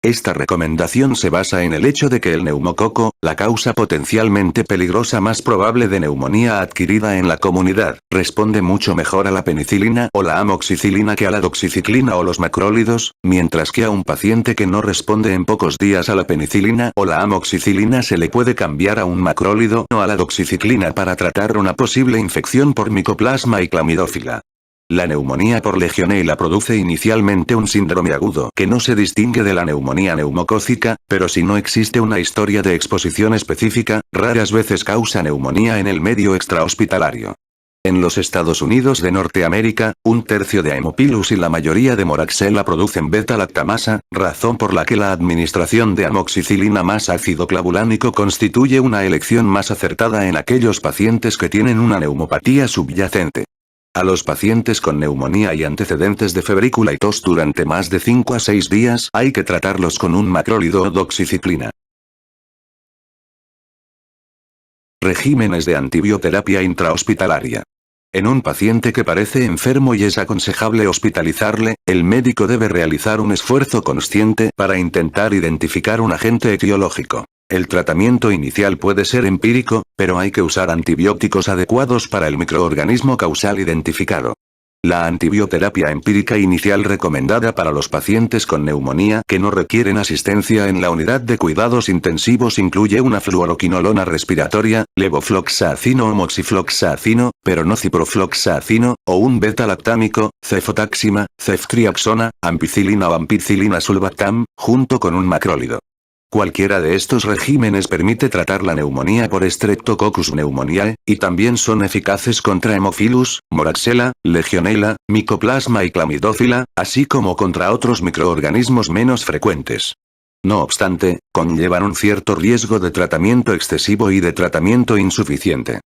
[SPEAKER 2] Esta recomendación se basa en el hecho de que el neumococo, la causa potencialmente peligrosa más probable de neumonía adquirida en la comunidad, responde mucho mejor a la penicilina o la amoxicilina que a la doxiciclina o los macrólidos, mientras que a un paciente que no responde en pocos días a la penicilina o la amoxicilina se le puede cambiar a un macrólido o a la doxiciclina para tratar una posible infección por micoplasma y clamidófila. La neumonía por Legionella produce inicialmente un síndrome agudo que no se distingue de la neumonía neumocócica, pero si no existe una historia de exposición específica, raras veces causa neumonía en el medio extrahospitalario. En los Estados Unidos de Norteamérica, un tercio de Haemophilus y la mayoría de Moraxella producen beta-lactamasa, razón por la que la administración de amoxicilina más ácido clavulánico constituye una elección más acertada en aquellos pacientes que tienen una neumopatía subyacente. A los pacientes con neumonía y antecedentes de febrícula y tos durante más de 5 a 6 días hay que tratarlos con un macrólido o doxiciclina. Regímenes de antibioterapia intrahospitalaria. En un paciente que parece enfermo y es aconsejable hospitalizarle, el médico debe realizar un esfuerzo consciente para intentar identificar un agente etiológico. El tratamiento inicial puede ser empírico, pero hay que usar antibióticos adecuados para el microorganismo causal identificado. La antibioterapia empírica inicial recomendada para los pacientes con neumonía que no requieren asistencia en la unidad de cuidados intensivos incluye una fluoroquinolona respiratoria, levofloxacino o moxifloxacino, pero no ciprofloxacino, o un beta-lactámico, cefotaxima, ceftriaxona, ampicilina o ampicilina sulbactam, junto con un macrólido. Cualquiera de estos regímenes permite tratar la neumonía por Streptococcus pneumoniae, y también son eficaces contra Haemophilus, Moraxella, Legionella, Mycoplasma y Clamidófila, así como contra otros microorganismos menos frecuentes. No obstante, conllevan un cierto riesgo de tratamiento excesivo y de tratamiento insuficiente.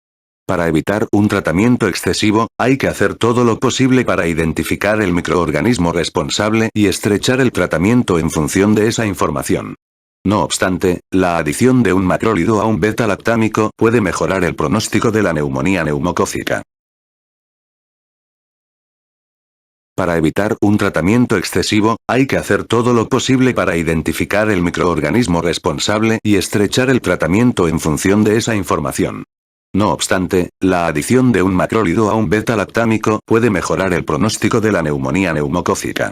[SPEAKER 2] Para evitar un tratamiento excesivo, hay que hacer todo lo posible para identificar el microorganismo responsable y estrechar el tratamiento en función de esa información. No obstante, la adición de un macrólido a un beta-lactámico puede mejorar el pronóstico de la neumonía neumocócica. Para evitar un tratamiento excesivo, hay que hacer todo lo posible para identificar el microorganismo responsable y estrechar el tratamiento en función de esa información. No obstante, la adición de un macrólido a un beta-lactámico puede mejorar el pronóstico de la neumonía neumocócica.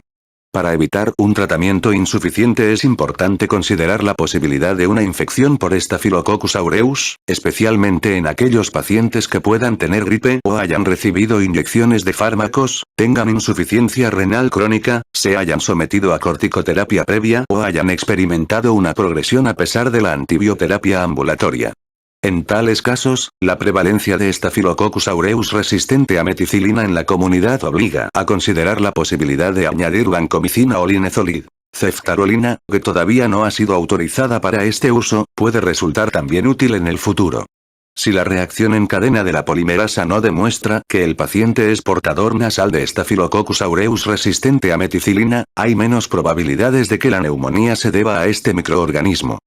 [SPEAKER 2] Para evitar un tratamiento insuficiente es importante considerar la posibilidad de una infección por Staphylococcus aureus, especialmente en aquellos pacientes que puedan tener gripe o hayan recibido inyecciones de fármacos, tengan insuficiencia renal crónica, se hayan sometido a corticoterapia previa o hayan experimentado una progresión a pesar de la antibioterapia ambulatoria. En tales casos, la prevalencia de Staphylococcus aureus resistente a meticilina en la comunidad obliga a considerar la posibilidad de añadir vancomicina o linezolid. Ceftarolina, que todavía no ha sido autorizada para este uso, puede resultar también útil en el futuro. Si la reacción en cadena de la polimerasa no demuestra que el paciente es portador nasal de Staphylococcus aureus resistente a meticilina, hay menos probabilidades de que la neumonía se deba a este microorganismo.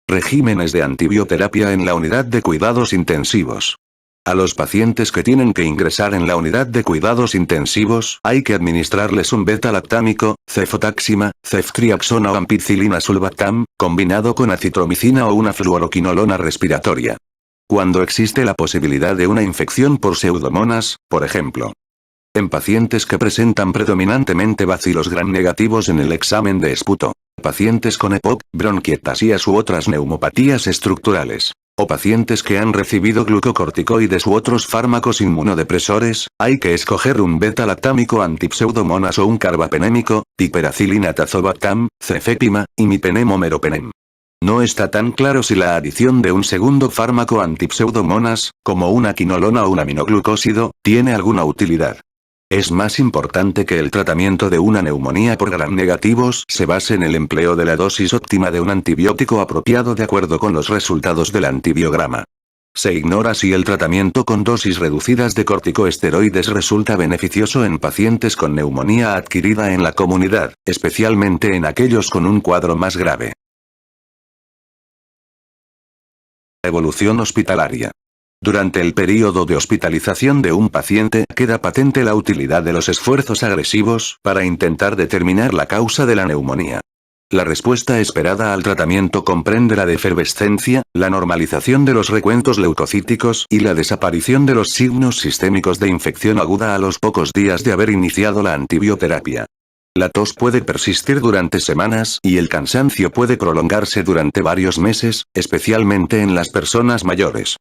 [SPEAKER 2] Regímenes de antibioterapia en la unidad de cuidados intensivos. A los pacientes que tienen que ingresar en la unidad de cuidados intensivos hay que administrarles un beta-lactámico, cefotaxima, ceftriaxona o ampicilina sulbactam, combinado con acitromicina o una fluoroquinolona respiratoria. Cuando existe la posibilidad de una infección por pseudomonas, por ejemplo, en pacientes que presentan predominantemente bacilos gram negativos en el examen de esputo, pacientes con EPOC, bronquiectasias u otras neumopatías estructurales, o pacientes que han recibido glucocorticoides u otros fármacos inmunodepresores, hay que escoger un beta-lactámico antipseudomonas o un carbapenémico, piperacilina tazobactam, cefepima, imipenem o meropenem. No está tan claro si la adición de un segundo fármaco antipseudomonas, como una quinolona o un aminoglucósido, tiene alguna utilidad. Es más importante que el tratamiento de una neumonía por gram negativos se base en el empleo de la dosis óptima de un antibiótico apropiado de acuerdo con los resultados del antibiograma. Se ignora si el tratamiento con dosis reducidas de corticoesteroides resulta beneficioso en pacientes con neumonía adquirida en la comunidad, especialmente en aquellos con un cuadro más grave. Evolución hospitalaria. Durante el período de hospitalización de un paciente queda patente la utilidad de los esfuerzos agresivos para intentar determinar la causa de la neumonía. La respuesta esperada al tratamiento comprende la defervescencia, la normalización de los recuentos leucocíticos y la desaparición de los signos sistémicos de infección aguda a los pocos días de haber iniciado la antibioterapia. La tos puede persistir durante semanas y el cansancio puede prolongarse durante varios meses, especialmente en las personas mayores.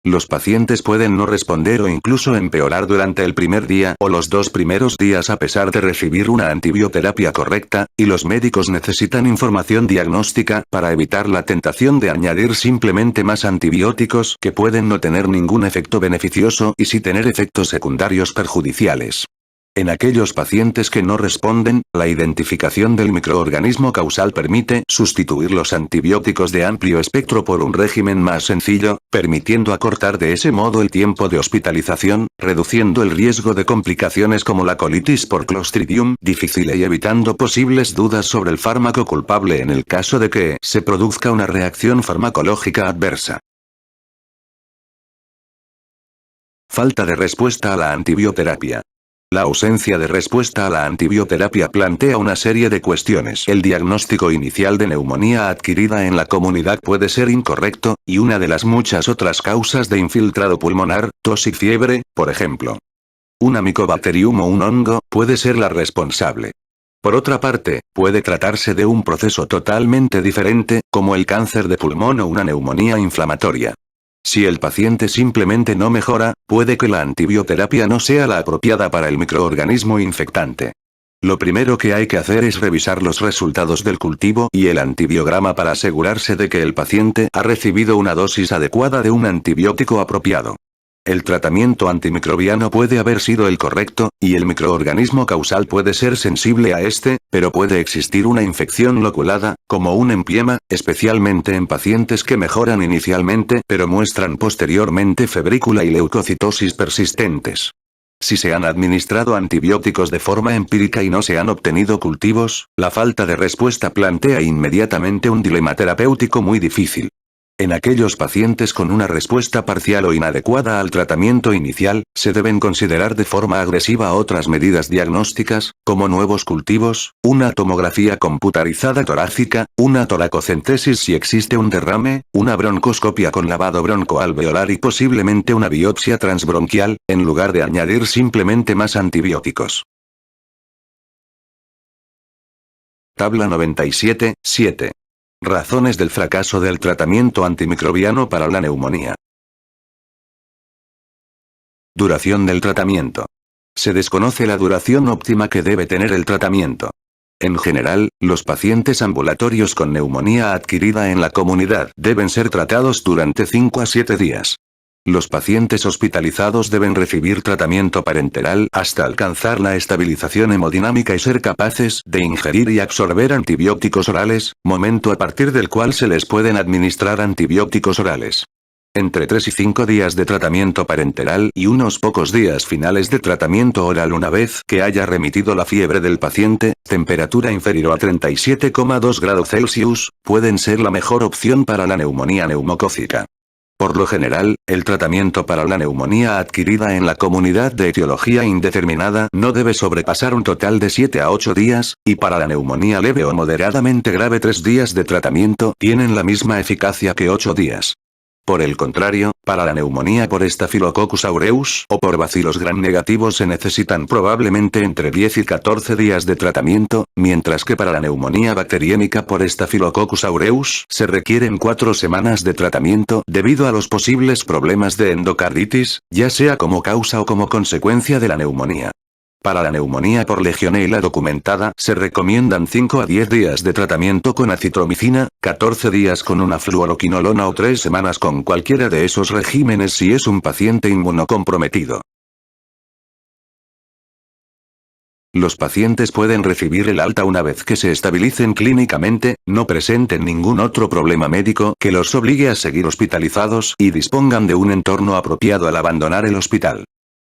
[SPEAKER 2] Los pacientes pueden no responder o incluso empeorar durante el primer día o los 2 primeros días a pesar de recibir una antibioterapia correcta, y los médicos necesitan información diagnóstica para evitar la tentación de añadir simplemente más antibióticos que pueden no tener ningún efecto beneficioso y sí tener efectos secundarios perjudiciales. En aquellos pacientes que no responden, la identificación del microorganismo causal permite sustituir los antibióticos de amplio espectro por un régimen más sencillo, permitiendo acortar de ese modo el tiempo de hospitalización, reduciendo el riesgo de complicaciones como la colitis por Clostridium difficile y evitando posibles dudas sobre el fármaco culpable en el caso de que se produzca una reacción farmacológica adversa. Falta de respuesta a la antibioterapia. La ausencia de respuesta a la antibioterapia plantea una serie de cuestiones. El diagnóstico inicial de neumonía adquirida en la comunidad puede ser incorrecto, y una de las muchas otras causas de infiltrado pulmonar, tos y fiebre, por ejemplo. Un Mycobacterium o un hongo puede ser la responsable. Por otra parte, puede tratarse de un proceso totalmente diferente, como el cáncer de pulmón o una neumonía inflamatoria. Si el paciente simplemente no mejora, puede que la antibioterapia no sea la apropiada para el microorganismo infectante. Lo primero que hay que hacer es revisar los resultados del cultivo y el antibiograma para asegurarse de que el paciente ha recibido una dosis adecuada de un antibiótico apropiado. El tratamiento antimicrobiano puede haber sido el correcto, y el microorganismo causal puede ser sensible a este, pero puede existir una infección loculada, como un empiema, especialmente en pacientes que mejoran inicialmente pero muestran posteriormente febrícula y leucocitosis persistentes. Si se han administrado antibióticos de forma empírica y no se han obtenido cultivos, la falta de respuesta plantea inmediatamente un dilema terapéutico muy difícil. En aquellos pacientes con una respuesta parcial o inadecuada al tratamiento inicial, se deben considerar de forma agresiva otras medidas diagnósticas, como nuevos cultivos, una tomografía computarizada torácica, una toracocentesis si existe un derrame, una broncoscopia con lavado broncoalveolar y posiblemente una biopsia transbronquial, en lugar de añadir simplemente más antibióticos. Tabla 97, 7. Razones del fracaso del tratamiento antimicrobiano para la neumonía. Duración del tratamiento. Se desconoce la duración óptima que debe tener el tratamiento. En general, los pacientes ambulatorios con neumonía adquirida en la comunidad deben ser tratados durante 5 a 7 días. Los pacientes hospitalizados deben recibir tratamiento parenteral hasta alcanzar la estabilización hemodinámica y ser capaces de ingerir y absorber antibióticos orales, momento a partir del cual se les pueden administrar antibióticos orales. Entre 3 y 5 días de tratamiento parenteral y unos pocos días finales de tratamiento oral una vez que haya remitido la fiebre del paciente, temperatura inferior a 37,2 grados Celsius, pueden ser la mejor opción para la neumonía neumocócica. Por lo general, el tratamiento para la neumonía adquirida en la comunidad de etiología indeterminada no debe sobrepasar un total de 7 a 8 días, y para la neumonía leve o moderadamente grave 3 días de tratamiento tienen la misma eficacia que 8 días. Por el contrario, Para la neumonía por Staphylococcus aureus o por bacilos gram negativos se necesitan probablemente entre 10 y 14 días de tratamiento, mientras que para la neumonía bacteriémica por Staphylococcus aureus se requieren 4 semanas de tratamiento debido a los posibles problemas de endocarditis, ya sea como causa o como consecuencia de la neumonía. Para la neumonía por Legionella documentada se recomiendan 5 a 10 días de tratamiento con acitromicina, 14 días con una fluoroquinolona o 3 semanas con cualquiera de esos regímenes si es un paciente inmunocomprometido. Los pacientes pueden recibir el alta una vez que se estabilicen clínicamente, no presenten ningún otro problema médico que los obligue a seguir hospitalizados y dispongan de un entorno apropiado al abandonar el hospital.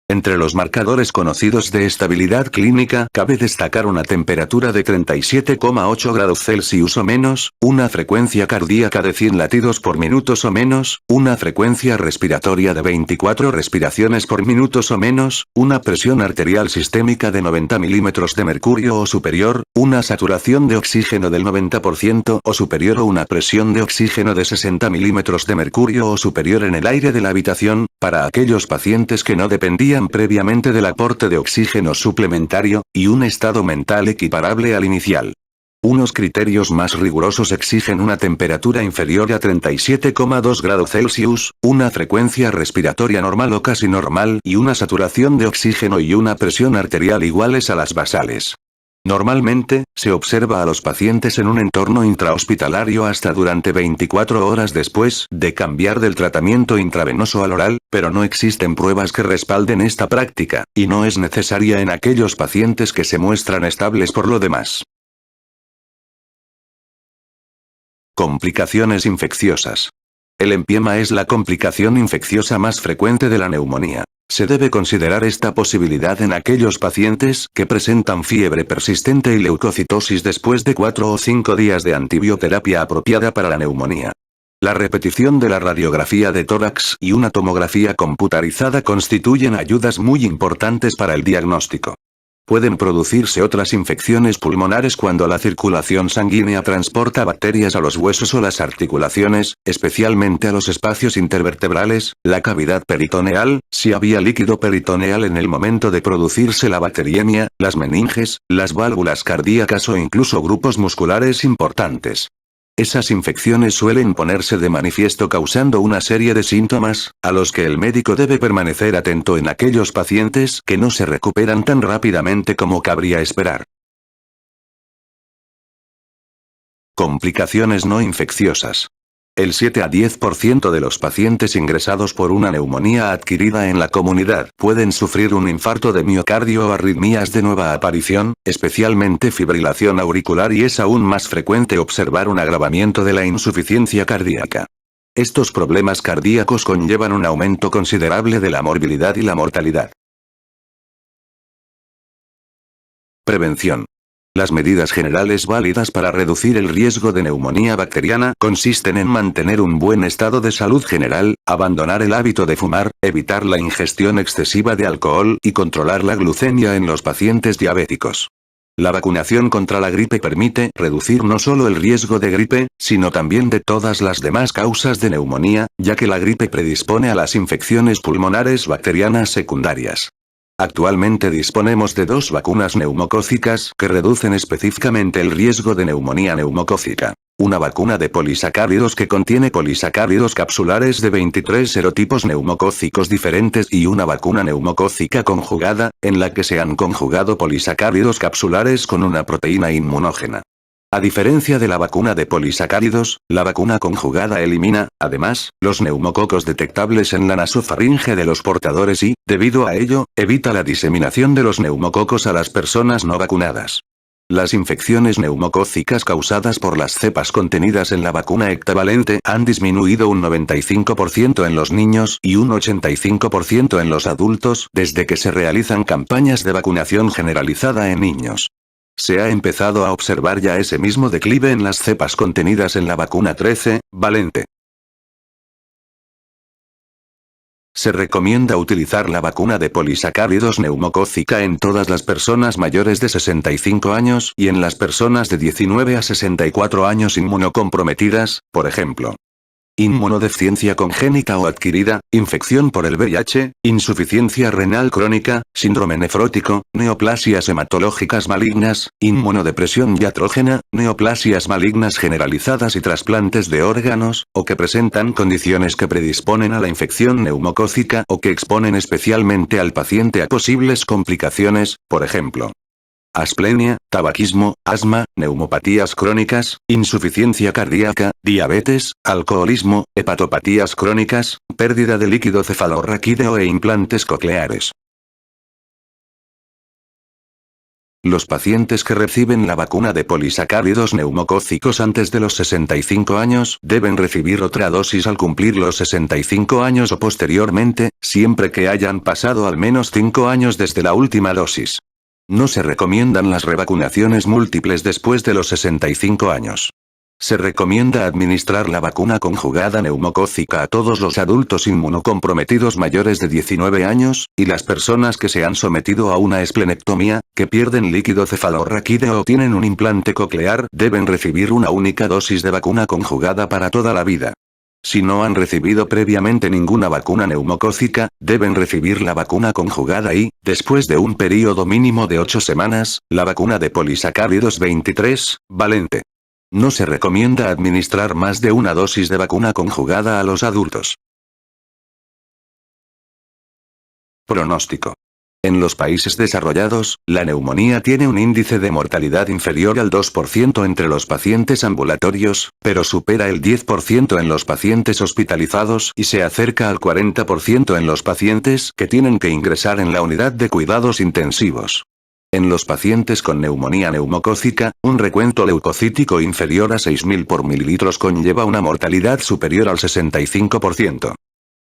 [SPEAKER 2] Entre los marcadores conocidos de estabilidad clínica cabe destacar una temperatura de 37,8 grados Celsius o menos, una frecuencia cardíaca de 100 latidos por minutos o menos, una frecuencia respiratoria de 24 respiraciones por minutos o menos, una presión arterial sistémica de 90 milímetros de mercurio o superior, una saturación de oxígeno del 90% o superior o una presión de oxígeno de 60 milímetros de mercurio o superior en el aire de la habitación, para aquellos pacientes que no dependían previamente del aporte de oxígeno suplementario, y un estado mental equiparable al inicial. Unos criterios más rigurosos exigen una temperatura inferior a 37,2 grados Celsius, una frecuencia respiratoria normal o casi normal y una saturación de oxígeno y una presión arterial iguales a las basales. Normalmente, se observa a los pacientes en un entorno intrahospitalario hasta durante 24 horas después de cambiar del tratamiento intravenoso al oral, pero no existen pruebas que respalden esta práctica, y no es necesaria en aquellos pacientes que se muestran estables por lo demás. Complicaciones infecciosas. El empiema es la complicación infecciosa más frecuente de la neumonía. Se debe considerar esta posibilidad en aquellos pacientes que presentan fiebre persistente y leucocitosis después de 4 o 5 días de antibioterapia apropiada para la neumonía. La repetición de la radiografía de tórax y una tomografía computarizada constituyen ayudas muy importantes para el diagnóstico. Pueden producirse otras infecciones pulmonares cuando la circulación sanguínea transporta bacterias a los huesos o las articulaciones, especialmente a los espacios intervertebrales, la cavidad peritoneal, si había líquido peritoneal en el momento de producirse la bacteriemia, las meninges, las válvulas cardíacas o incluso grupos musculares importantes. Esas infecciones suelen ponerse de manifiesto causando una serie de síntomas, a los que el médico debe permanecer atento en aquellos pacientes que no se recuperan tan rápidamente como cabría esperar. Complicaciones no infecciosas. El 7 a 10% de los pacientes ingresados por una neumonía adquirida en la comunidad pueden sufrir un infarto de miocardio o arritmias de nueva aparición, especialmente fibrilación auricular, y es aún más frecuente observar un agravamiento de la insuficiencia cardíaca. Estos problemas cardíacos conllevan un aumento considerable de la morbilidad y la mortalidad. Prevención. Las medidas generales válidas para reducir el riesgo de neumonía bacteriana consisten en mantener un buen estado de salud general, abandonar el hábito de fumar, evitar la ingestión excesiva de alcohol y controlar la glucemia en los pacientes diabéticos. La vacunación contra la gripe permite reducir no solo el riesgo de gripe, sino también de todas las demás causas de neumonía, ya que la gripe predispone a las infecciones pulmonares bacterianas secundarias. Actualmente disponemos de 2 vacunas neumocócicas que reducen específicamente el riesgo de neumonía neumocócica. Una vacuna de polisacáridos que contiene polisacáridos capsulares de 23 serotipos neumocócicos diferentes y una vacuna neumocócica conjugada, en la que se han conjugado polisacáridos capsulares con una proteína inmunógena. A diferencia de la vacuna de polisacáridos, la vacuna conjugada elimina, además, los neumococos detectables en la nasofaringe de los portadores y, debido a ello, evita la diseminación de los neumococos a las personas no vacunadas. Las infecciones neumocócicas causadas por las cepas contenidas en la vacuna hectavalente han disminuido un 95% en los niños y un 85% en los adultos desde que se realizan campañas de vacunación generalizada en niños. Se ha empezado a observar ya ese mismo declive en las cepas contenidas en la vacuna 13, valente. Se recomienda utilizar la vacuna de polisacáridos neumocócica en todas las personas mayores de 65 años y en las personas de 19 a 64 años inmunocomprometidas, por ejemplo. inmunodeficiencia congénita o adquirida, infección por el VIH, insuficiencia renal crónica, síndrome nefrótico, neoplasias hematológicas malignas, inmunodepresión diatrógena, neoplasias malignas generalizadas y trasplantes de órganos, o que presentan condiciones que predisponen a la infección neumocócica o que exponen especialmente al paciente a posibles complicaciones, por ejemplo, asplenia, tabaquismo, asma, neumopatías crónicas, insuficiencia cardíaca, diabetes, alcoholismo, hepatopatías crónicas, pérdida de líquido cefalorraquídeo e implantes cocleares. Los pacientes que reciben la vacuna de polisacáridos neumocócicos antes de los 65 años deben recibir otra dosis al cumplir los 65 años o posteriormente, siempre que hayan pasado al menos 5 años desde la última dosis. No se recomiendan las revacunaciones múltiples después de los 65 años. Se recomienda administrar la vacuna conjugada neumocócica a todos los adultos inmunocomprometidos mayores de 19 años, y las personas que se han sometido a una esplenectomía, que pierden líquido cefalorraquídeo o tienen un implante coclear deben recibir una única dosis de vacuna conjugada para toda la vida. Si no han recibido previamente ninguna vacuna neumocócica, deben recibir la vacuna conjugada y, después de un período mínimo de 8 semanas, la vacuna de polisacáridos 23, valente. No se recomienda administrar más de una dosis de vacuna conjugada a los adultos. Pronóstico. En los países desarrollados, la neumonía tiene un índice de mortalidad inferior al 2% entre los pacientes ambulatorios, pero supera el 10% en los pacientes hospitalizados y se acerca al 40% en los pacientes que tienen que ingresar en la unidad de cuidados intensivos. En los pacientes con neumonía neumocócica, un recuento leucocítico inferior a 6.000 por mililitros conlleva una mortalidad superior al 65%.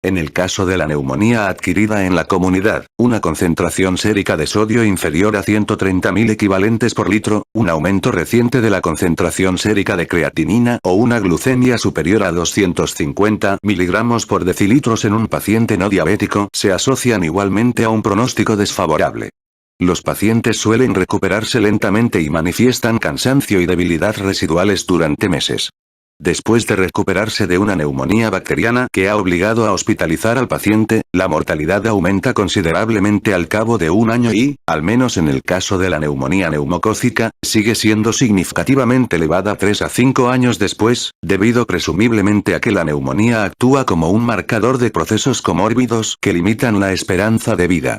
[SPEAKER 2] En el caso de la neumonía adquirida en la comunidad, una concentración sérica de sodio inferior a 130.000 equivalentes por litro, un aumento reciente de la concentración sérica de creatinina o una glucemia superior a 250 miligramos por decilitros en un paciente no diabético se asocian igualmente a un pronóstico desfavorable. Los pacientes suelen recuperarse lentamente y manifiestan cansancio y debilidad residuales durante meses. Después de recuperarse de una neumonía bacteriana que ha obligado a hospitalizar al paciente, la mortalidad aumenta considerablemente al cabo de un año y, al menos en el caso de la neumonía neumocócica, sigue siendo significativamente elevada 3 a 5 años después, debido presumiblemente a que la neumonía actúa como un marcador de procesos comórbidos que limitan la esperanza de vida.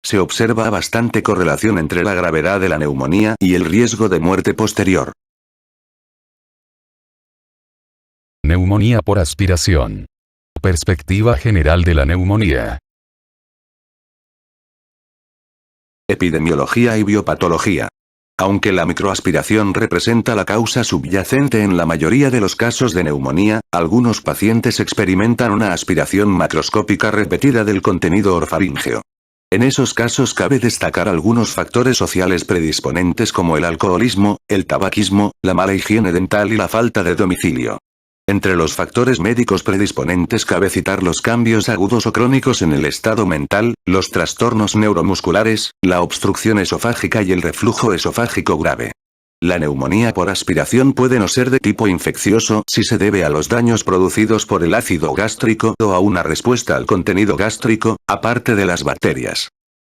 [SPEAKER 2] Se observa bastante correlación entre la gravedad de la neumonía y el riesgo de muerte posterior.
[SPEAKER 1] Neumonía por aspiración. Perspectiva general de la neumonía.
[SPEAKER 2] Epidemiología y biopatología. Aunque la microaspiración representa la causa subyacente en la mayoría de los casos de neumonía, algunos pacientes experimentan una aspiración macroscópica repetida del contenido orofaríngeo. En esos casos cabe destacar algunos factores sociales predisponentes como el alcoholismo, el tabaquismo, la mala higiene dental y la falta de domicilio. Entre los factores médicos predisponentes cabe citar los cambios agudos o crónicos en el estado mental, los trastornos neuromusculares, la obstrucción esofágica y el reflujo esofágico grave. La neumonía por aspiración puede no ser de tipo infeccioso si se debe a los daños producidos por el ácido gástrico o a una respuesta al contenido gástrico, aparte de las bacterias.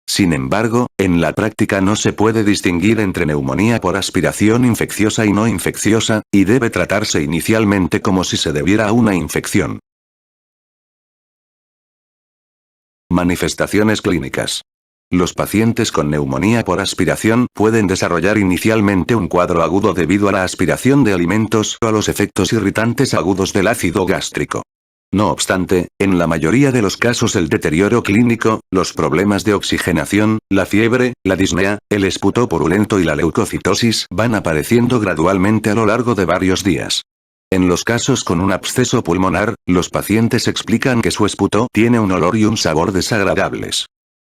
[SPEAKER 2] Sin embargo, en la práctica no se puede distinguir entre neumonía por aspiración infecciosa y no infecciosa, y debe tratarse inicialmente como si se debiera a una infección. Manifestaciones clínicas. Los pacientes con neumonía por aspiración pueden desarrollar inicialmente un cuadro agudo debido a la aspiración de alimentos o a los efectos irritantes agudos del ácido gástrico. No obstante, en la mayoría de los casos el deterioro clínico, los problemas de oxigenación, la fiebre, la disnea, el esputo purulento y la leucocitosis van apareciendo gradualmente a lo largo de varios días. En los casos con un absceso pulmonar, los pacientes explican que su esputo tiene un olor y un sabor desagradables.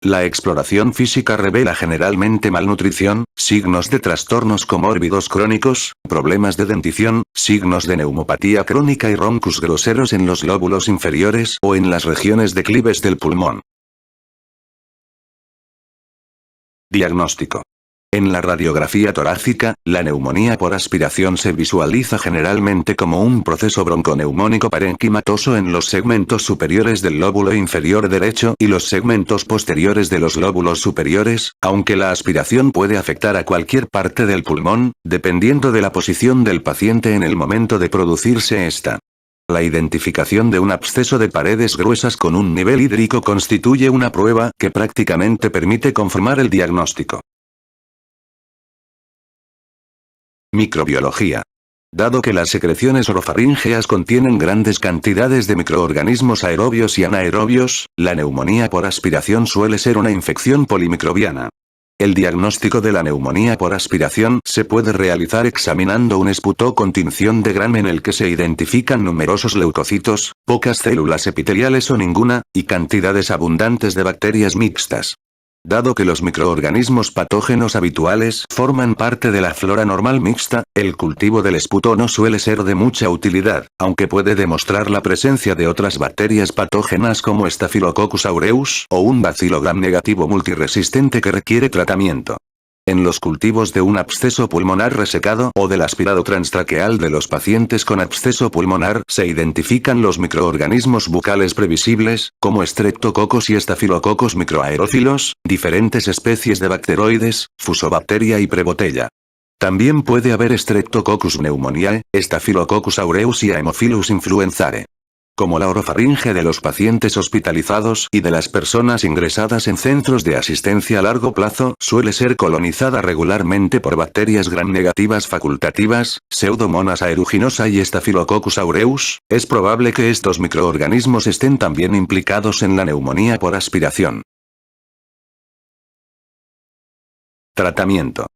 [SPEAKER 2] La exploración física revela generalmente malnutrición, signos de trastornos comórbidos crónicos, problemas de dentición, signos de neumopatía crónica y roncus groseros en los lóbulos inferiores o en las regiones declives del pulmón. Diagnóstico. En la radiografía torácica, la neumonía por aspiración se visualiza generalmente como un proceso bronconeumónico parenquimatoso en los segmentos superiores del lóbulo inferior derecho y los segmentos posteriores de los lóbulos superiores, aunque la aspiración puede afectar a cualquier parte del pulmón, dependiendo de la posición del paciente en el momento de producirse esta. La identificación de un absceso de paredes gruesas con un nivel hídrico constituye una prueba que prácticamente permite confirmar el diagnóstico. Microbiología. Dado que las secreciones orofaríngeas contienen grandes cantidades de microorganismos aerobios y anaerobios, la neumonía por aspiración suele ser una infección polimicrobiana. El diagnóstico de la neumonía por aspiración se puede realizar examinando un esputo con tinción de Gram en el que se identifican numerosos leucocitos, pocas células epiteliales o ninguna, y cantidades abundantes de bacterias mixtas. Dado que los microorganismos patógenos habituales forman parte de la flora normal mixta, el cultivo del esputo no suele ser de mucha utilidad, aunque puede demostrar la presencia de otras bacterias patógenas como Staphylococcus aureus o un bacilo gram negativo multiresistente que requiere tratamiento. En los cultivos de un absceso pulmonar resecado o del aspirado transtraqueal de los pacientes con absceso pulmonar se identifican los microorganismos bucales previsibles, como Streptococcus y Staphylococcus microaerófilos, diferentes especies de bacteroides, Fusobacteria y Prebotella. También puede haber Streptococcus pneumoniae, Staphylococcus aureus y Haemophilus influenzae. Como la orofaringe de los pacientes hospitalizados y de las personas ingresadas en centros de asistencia a largo plazo suele ser colonizada regularmente por bacterias gram negativas facultativas, Pseudomonas aeruginosa y Staphylococcus aureus, es probable que estos microorganismos estén también implicados en la neumonía por aspiración. Tratamiento.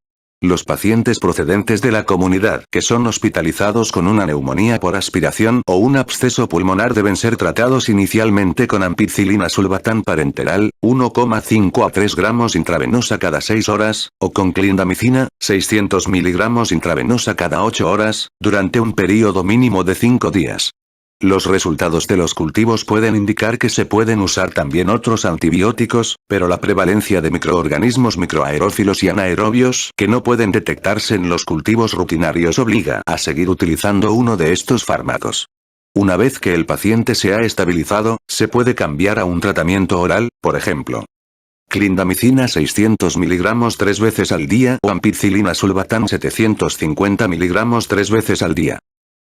[SPEAKER 2] Los pacientes procedentes de la comunidad que son hospitalizados con una neumonía por aspiración o un absceso pulmonar deben ser tratados inicialmente con ampicilina sulbactam parenteral, 1,5 a 3 gramos intravenosa cada 6 horas, o con clindamicina, 600 miligramos intravenosa cada 8 horas, durante un período mínimo de 5 días. Los resultados de los cultivos pueden indicar que se pueden usar también otros antibióticos, pero la prevalencia de microorganismos microaerófilos y anaerobios que no pueden detectarse en los cultivos rutinarios obliga a seguir utilizando uno de estos fármacos. Una vez que el paciente se ha estabilizado, se puede cambiar a un tratamiento oral, por ejemplo, clindamicina 600 miligramos 3 veces al día o ampicilina sulbactam 750 miligramos 3 veces al día.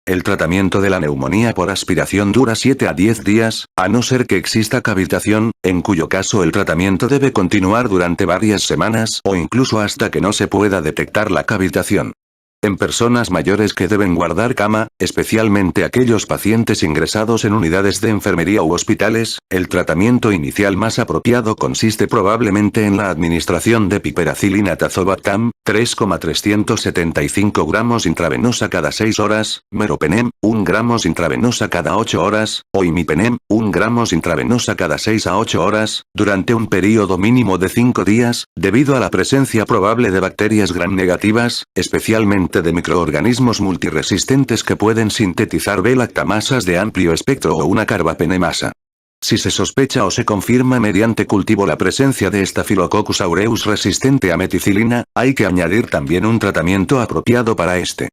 [SPEAKER 2] El tratamiento de la neumonía por aspiración dura 7 a 10 días, a no ser que exista cavitación, en cuyo caso el tratamiento debe continuar durante varias semanas o incluso hasta que no se pueda detectar la cavitación. En personas mayores que deben guardar cama, especialmente aquellos pacientes ingresados en unidades de enfermería u hospitales, el tratamiento inicial más apropiado consiste probablemente en la administración de piperacilina tazobactam, 3,375 gramos intravenosa cada 6 horas, meropenem, 1 gramos intravenosa cada 8 horas, o imipenem, 1 gramos intravenosa cada 6 a 8 horas, durante un período mínimo de 5 días, debido a la presencia probable de bacterias gram negativas, especialmente de microorganismos multiresistentes que pueden sintetizar B-lactamasas de amplio espectro o una carbapenemasa. Si se sospecha o se confirma mediante cultivo la presencia de Staphylococcus aureus resistente a meticilina, hay que añadir también un tratamiento apropiado para este.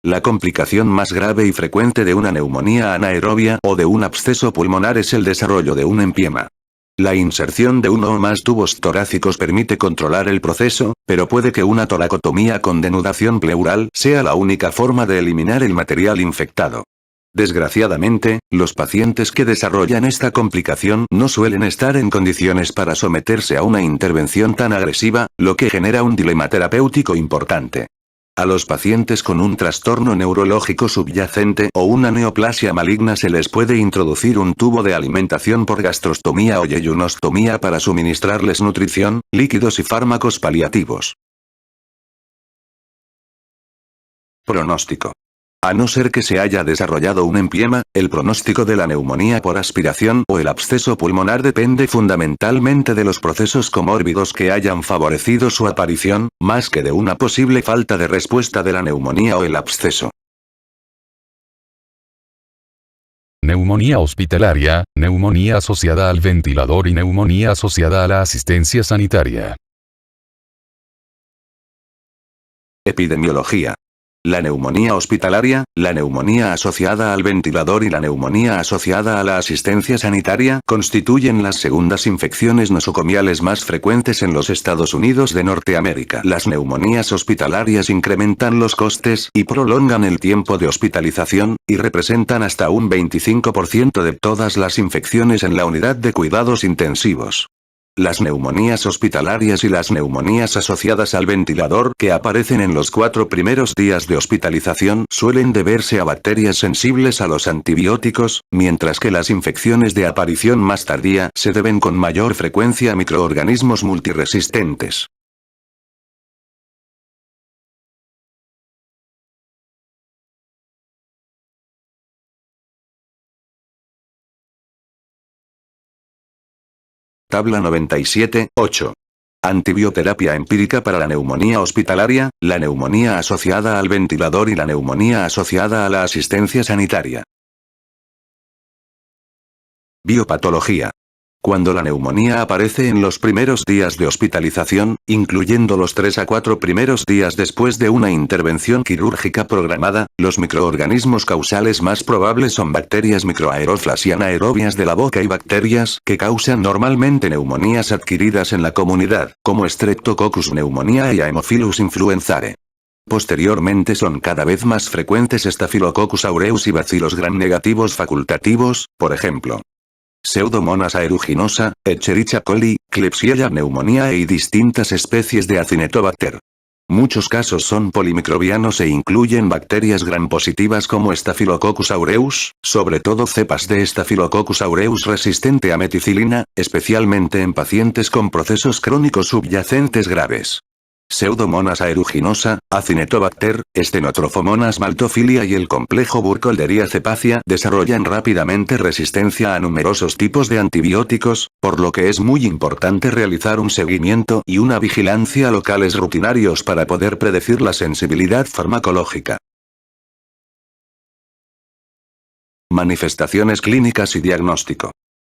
[SPEAKER 2] La complicación más grave y frecuente de una neumonía anaerobia o de un absceso pulmonar es el desarrollo de un empiema. La inserción de uno o más tubos torácicos permite controlar el proceso, pero puede que una toracotomía con denudación pleural sea la única forma de eliminar el material infectado. Desgraciadamente, los pacientes que desarrollan esta complicación no suelen estar en condiciones para someterse a una intervención tan agresiva, lo que genera un dilema terapéutico importante. A los pacientes con un trastorno neurológico subyacente o una neoplasia maligna se les puede introducir un tubo de alimentación por gastrostomía o yeyunostomía para suministrarles nutrición, líquidos y fármacos paliativos. Pronóstico. A no ser que se haya desarrollado un empiema, el pronóstico de la neumonía por aspiración o el absceso pulmonar depende fundamentalmente de los procesos comórbidos que hayan favorecido su aparición, más que de una posible falta de respuesta de la neumonía o el absceso.
[SPEAKER 1] Neumonía neumonía hospitalaria, neumonía asociada al ventilador y neumonía asociada a la asistencia sanitaria.
[SPEAKER 2] Epidemiología. La neumonía hospitalaria, la neumonía asociada al ventilador y la neumonía asociada a la asistencia sanitaria constituyen las segundas infecciones nosocomiales más frecuentes en los Estados Unidos de Norteamérica. Las neumonías hospitalarias incrementan los costes y prolongan el tiempo de hospitalización, y representan hasta un 25% de todas las infecciones en la unidad de cuidados intensivos. Las neumonías hospitalarias y las neumonías asociadas al ventilador que aparecen en los 4 primeros días de hospitalización suelen deberse a bacterias sensibles a los antibióticos, mientras que las infecciones de aparición más tardía se deben con mayor frecuencia a microorganismos multiresistentes. Tabla 97, 8. Antibioterapia empírica para la neumonía hospitalaria, la neumonía asociada al ventilador y la neumonía asociada a la asistencia sanitaria. Biopatología. Cuando la neumonía aparece en los primeros días de hospitalización, incluyendo los 3 a 4 primeros días después de una intervención quirúrgica programada, los microorganismos causales más probables son bacterias microaerófilas y anaerobias de la boca y bacterias que causan normalmente neumonías adquiridas en la comunidad, como Streptococcus pneumoniae y Haemophilus influenzae. Posteriormente son cada vez más frecuentes Staphylococcus aureus y bacilos gram negativos facultativos, por ejemplo. Pseudomonas aeruginosa, Escherichia coli, Klebsiella pneumoniae y distintas especies de Acinetobacter. Muchos casos son polimicrobianos e incluyen bacterias gram positivas como Staphylococcus aureus, sobre todo cepas de Staphylococcus aureus resistente a meticilina, especialmente en pacientes con procesos crónicos subyacentes graves. Pseudomonas aeruginosa, Acinetobacter, Stenotrophomonas maltophilia y el complejo Burkholderia cepacia desarrollan rápidamente resistencia a numerosos tipos de antibióticos, por lo que es muy importante realizar un seguimiento y una vigilancia locales rutinarios para poder predecir la sensibilidad farmacológica. Manifestaciones clínicas y diagnóstico.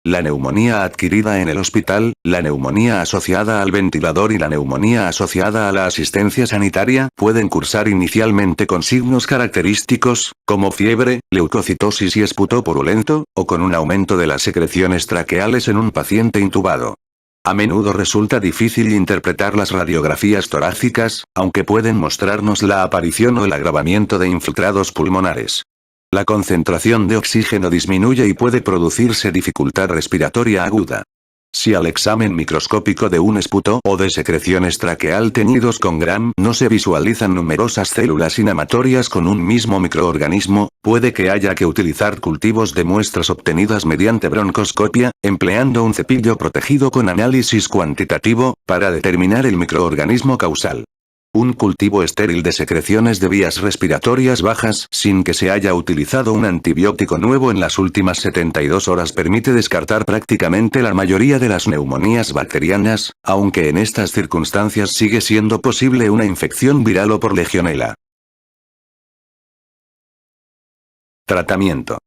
[SPEAKER 2] La neumonía adquirida en el hospital, la neumonía asociada al ventilador y la neumonía asociada a la asistencia sanitaria pueden cursar inicialmente con signos característicos, como fiebre, leucocitosis y esputo purulento, o con un aumento de las secreciones traqueales en un paciente intubado. A menudo resulta difícil interpretar las radiografías torácicas, aunque pueden mostrarnos la aparición o el agravamiento de infiltrados pulmonares. La concentración de oxígeno disminuye y puede producirse dificultad respiratoria aguda. Si al examen microscópico de un esputo o de secreciones traqueal teñidos con Gram no se visualizan numerosas células inhamatorias con un mismo microorganismo, puede que haya que utilizar cultivos de muestras obtenidas mediante broncoscopia, empleando un cepillo protegido con análisis cuantitativo, para determinar el microorganismo causal. Un cultivo estéril de secreciones de vías respiratorias bajas sin que se haya utilizado un antibiótico nuevo en las últimas 72 horas permite descartar prácticamente la mayoría de las neumonías bacterianas, aunque en estas circunstancias sigue siendo posible una infección viral o por legionela. Tratamiento.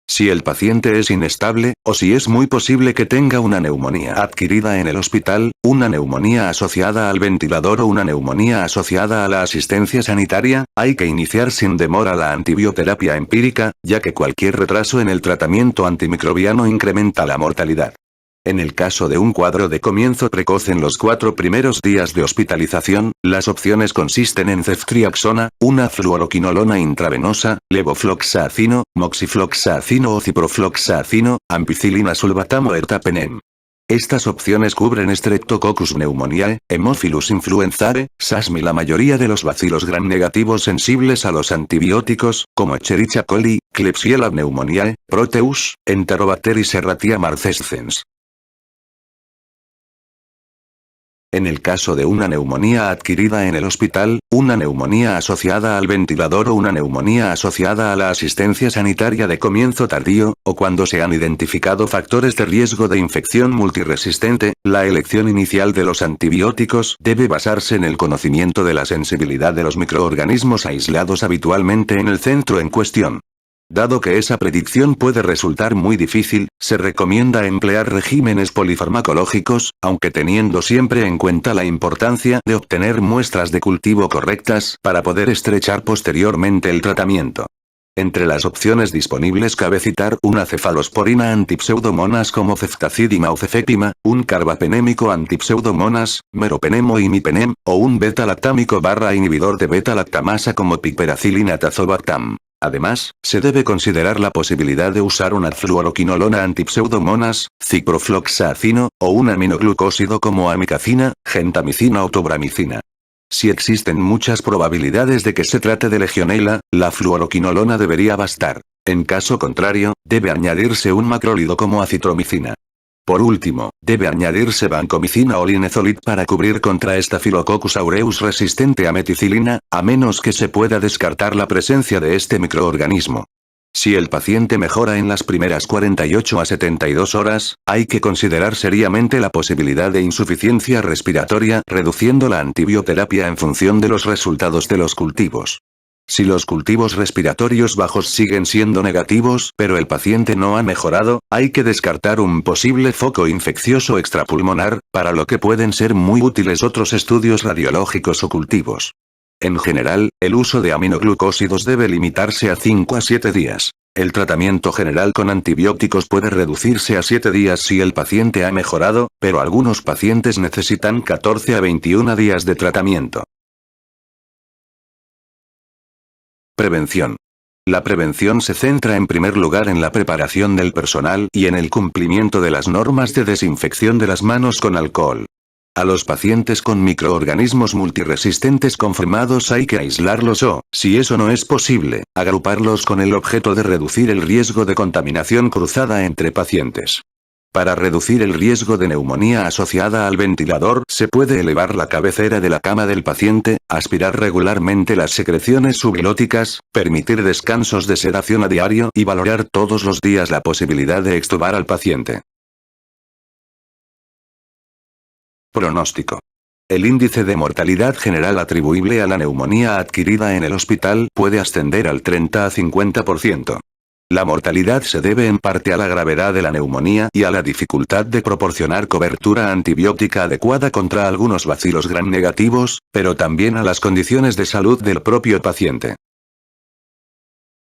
[SPEAKER 2] Si el paciente es inestable, o si es muy posible que tenga una neumonía adquirida en el hospital, una neumonía asociada al ventilador o una neumonía asociada a la asistencia sanitaria, hay que iniciar sin demora la antibioterapia empírica, ya que cualquier retraso en el tratamiento antimicrobiano incrementa la mortalidad. En el caso de un cuadro de comienzo precoz en los 4 primeros días de hospitalización, las opciones consisten en ceftriaxona, una fluoroquinolona intravenosa, levofloxacino, moxifloxacino o ciprofloxacino, ampicilina sulfatamo o ertapenem. Estas opciones cubren Streptococcus pneumoniae, Haemophilus influenzae, SASM y la mayoría de los bacilos gram negativos sensibles a los antibióticos, como Escherichia coli, Klebsiella pneumoniae, Proteus, Enterobacter y Serratia marcescens. En el caso de una neumonía adquirida en el hospital, una neumonía asociada al ventilador o una neumonía asociada a la asistencia sanitaria de comienzo tardío, o cuando se han identificado factores de riesgo de infección multiresistente, la elección inicial de los antibióticos debe basarse en el conocimiento de la sensibilidad de los microorganismos aislados habitualmente en el centro en cuestión. Dado que esa predicción puede resultar muy difícil, se recomienda emplear regímenes polifarmacológicos, aunque teniendo siempre en cuenta la importancia de obtener muestras de cultivo correctas para poder estrechar posteriormente el tratamiento. Entre las opciones disponibles cabe citar una cefalosporina antipseudomonas como ceftazidima o cefepima, un carbapenémico antipseudomonas, meropenem o imipenem, o un beta-lactámico inhibidor de beta-lactamasa como piperacilina tazobactam. Además, se debe considerar la posibilidad de usar una fluoroquinolona antipseudomonas, ciprofloxacino, o un aminoglucósido como amicacina, gentamicina o tobramicina. Si existen muchas probabilidades de que se trate de legionela, la fluoroquinolona debería bastar. En caso contrario, debe añadirse un macrólido como acitromicina. Por último, debe añadirse vancomicina o linezolid para cubrir contra Staphylococcus aureus resistente a meticilina, a menos que se pueda descartar la presencia de este microorganismo. Si el paciente mejora en las primeras 48 a 72 horas, hay que considerar seriamente la posibilidad de insuficiencia respiratoria, reduciendo la antibioterapia en función de los resultados de los cultivos. Si los cultivos respiratorios bajos siguen siendo negativos, pero el paciente no ha mejorado, hay que descartar un posible foco infeccioso extrapulmonar, para lo que pueden ser muy útiles otros estudios radiológicos o cultivos. En general, el uso de aminoglucósidos debe limitarse a 5 a 7 días. El tratamiento general con antibióticos puede reducirse a 7 días si el paciente ha mejorado, pero algunos pacientes necesitan 14 a 21 días de tratamiento. Prevención. La prevención se centra en primer lugar en la preparación del personal y en el cumplimiento de las normas de desinfección de las manos con alcohol. A los pacientes con microorganismos multiresistentes confirmados hay que aislarlos o, si eso no es posible, agruparlos con el objeto de reducir el riesgo de contaminación cruzada entre pacientes. Para reducir el riesgo de neumonía asociada al ventilador, se puede elevar la cabecera de la cama del paciente, aspirar regularmente las secreciones subglóticas, permitir descansos de sedación a diario y valorar todos los días la posibilidad de extubar al paciente. Pronóstico. El índice de mortalidad general atribuible a la neumonía adquirida en el hospital puede ascender al 30 a 50%. La mortalidad se debe en parte a la gravedad de la neumonía y a la dificultad de proporcionar cobertura antibiótica adecuada contra algunos bacilos gram negativos, pero también a las condiciones de salud del propio paciente.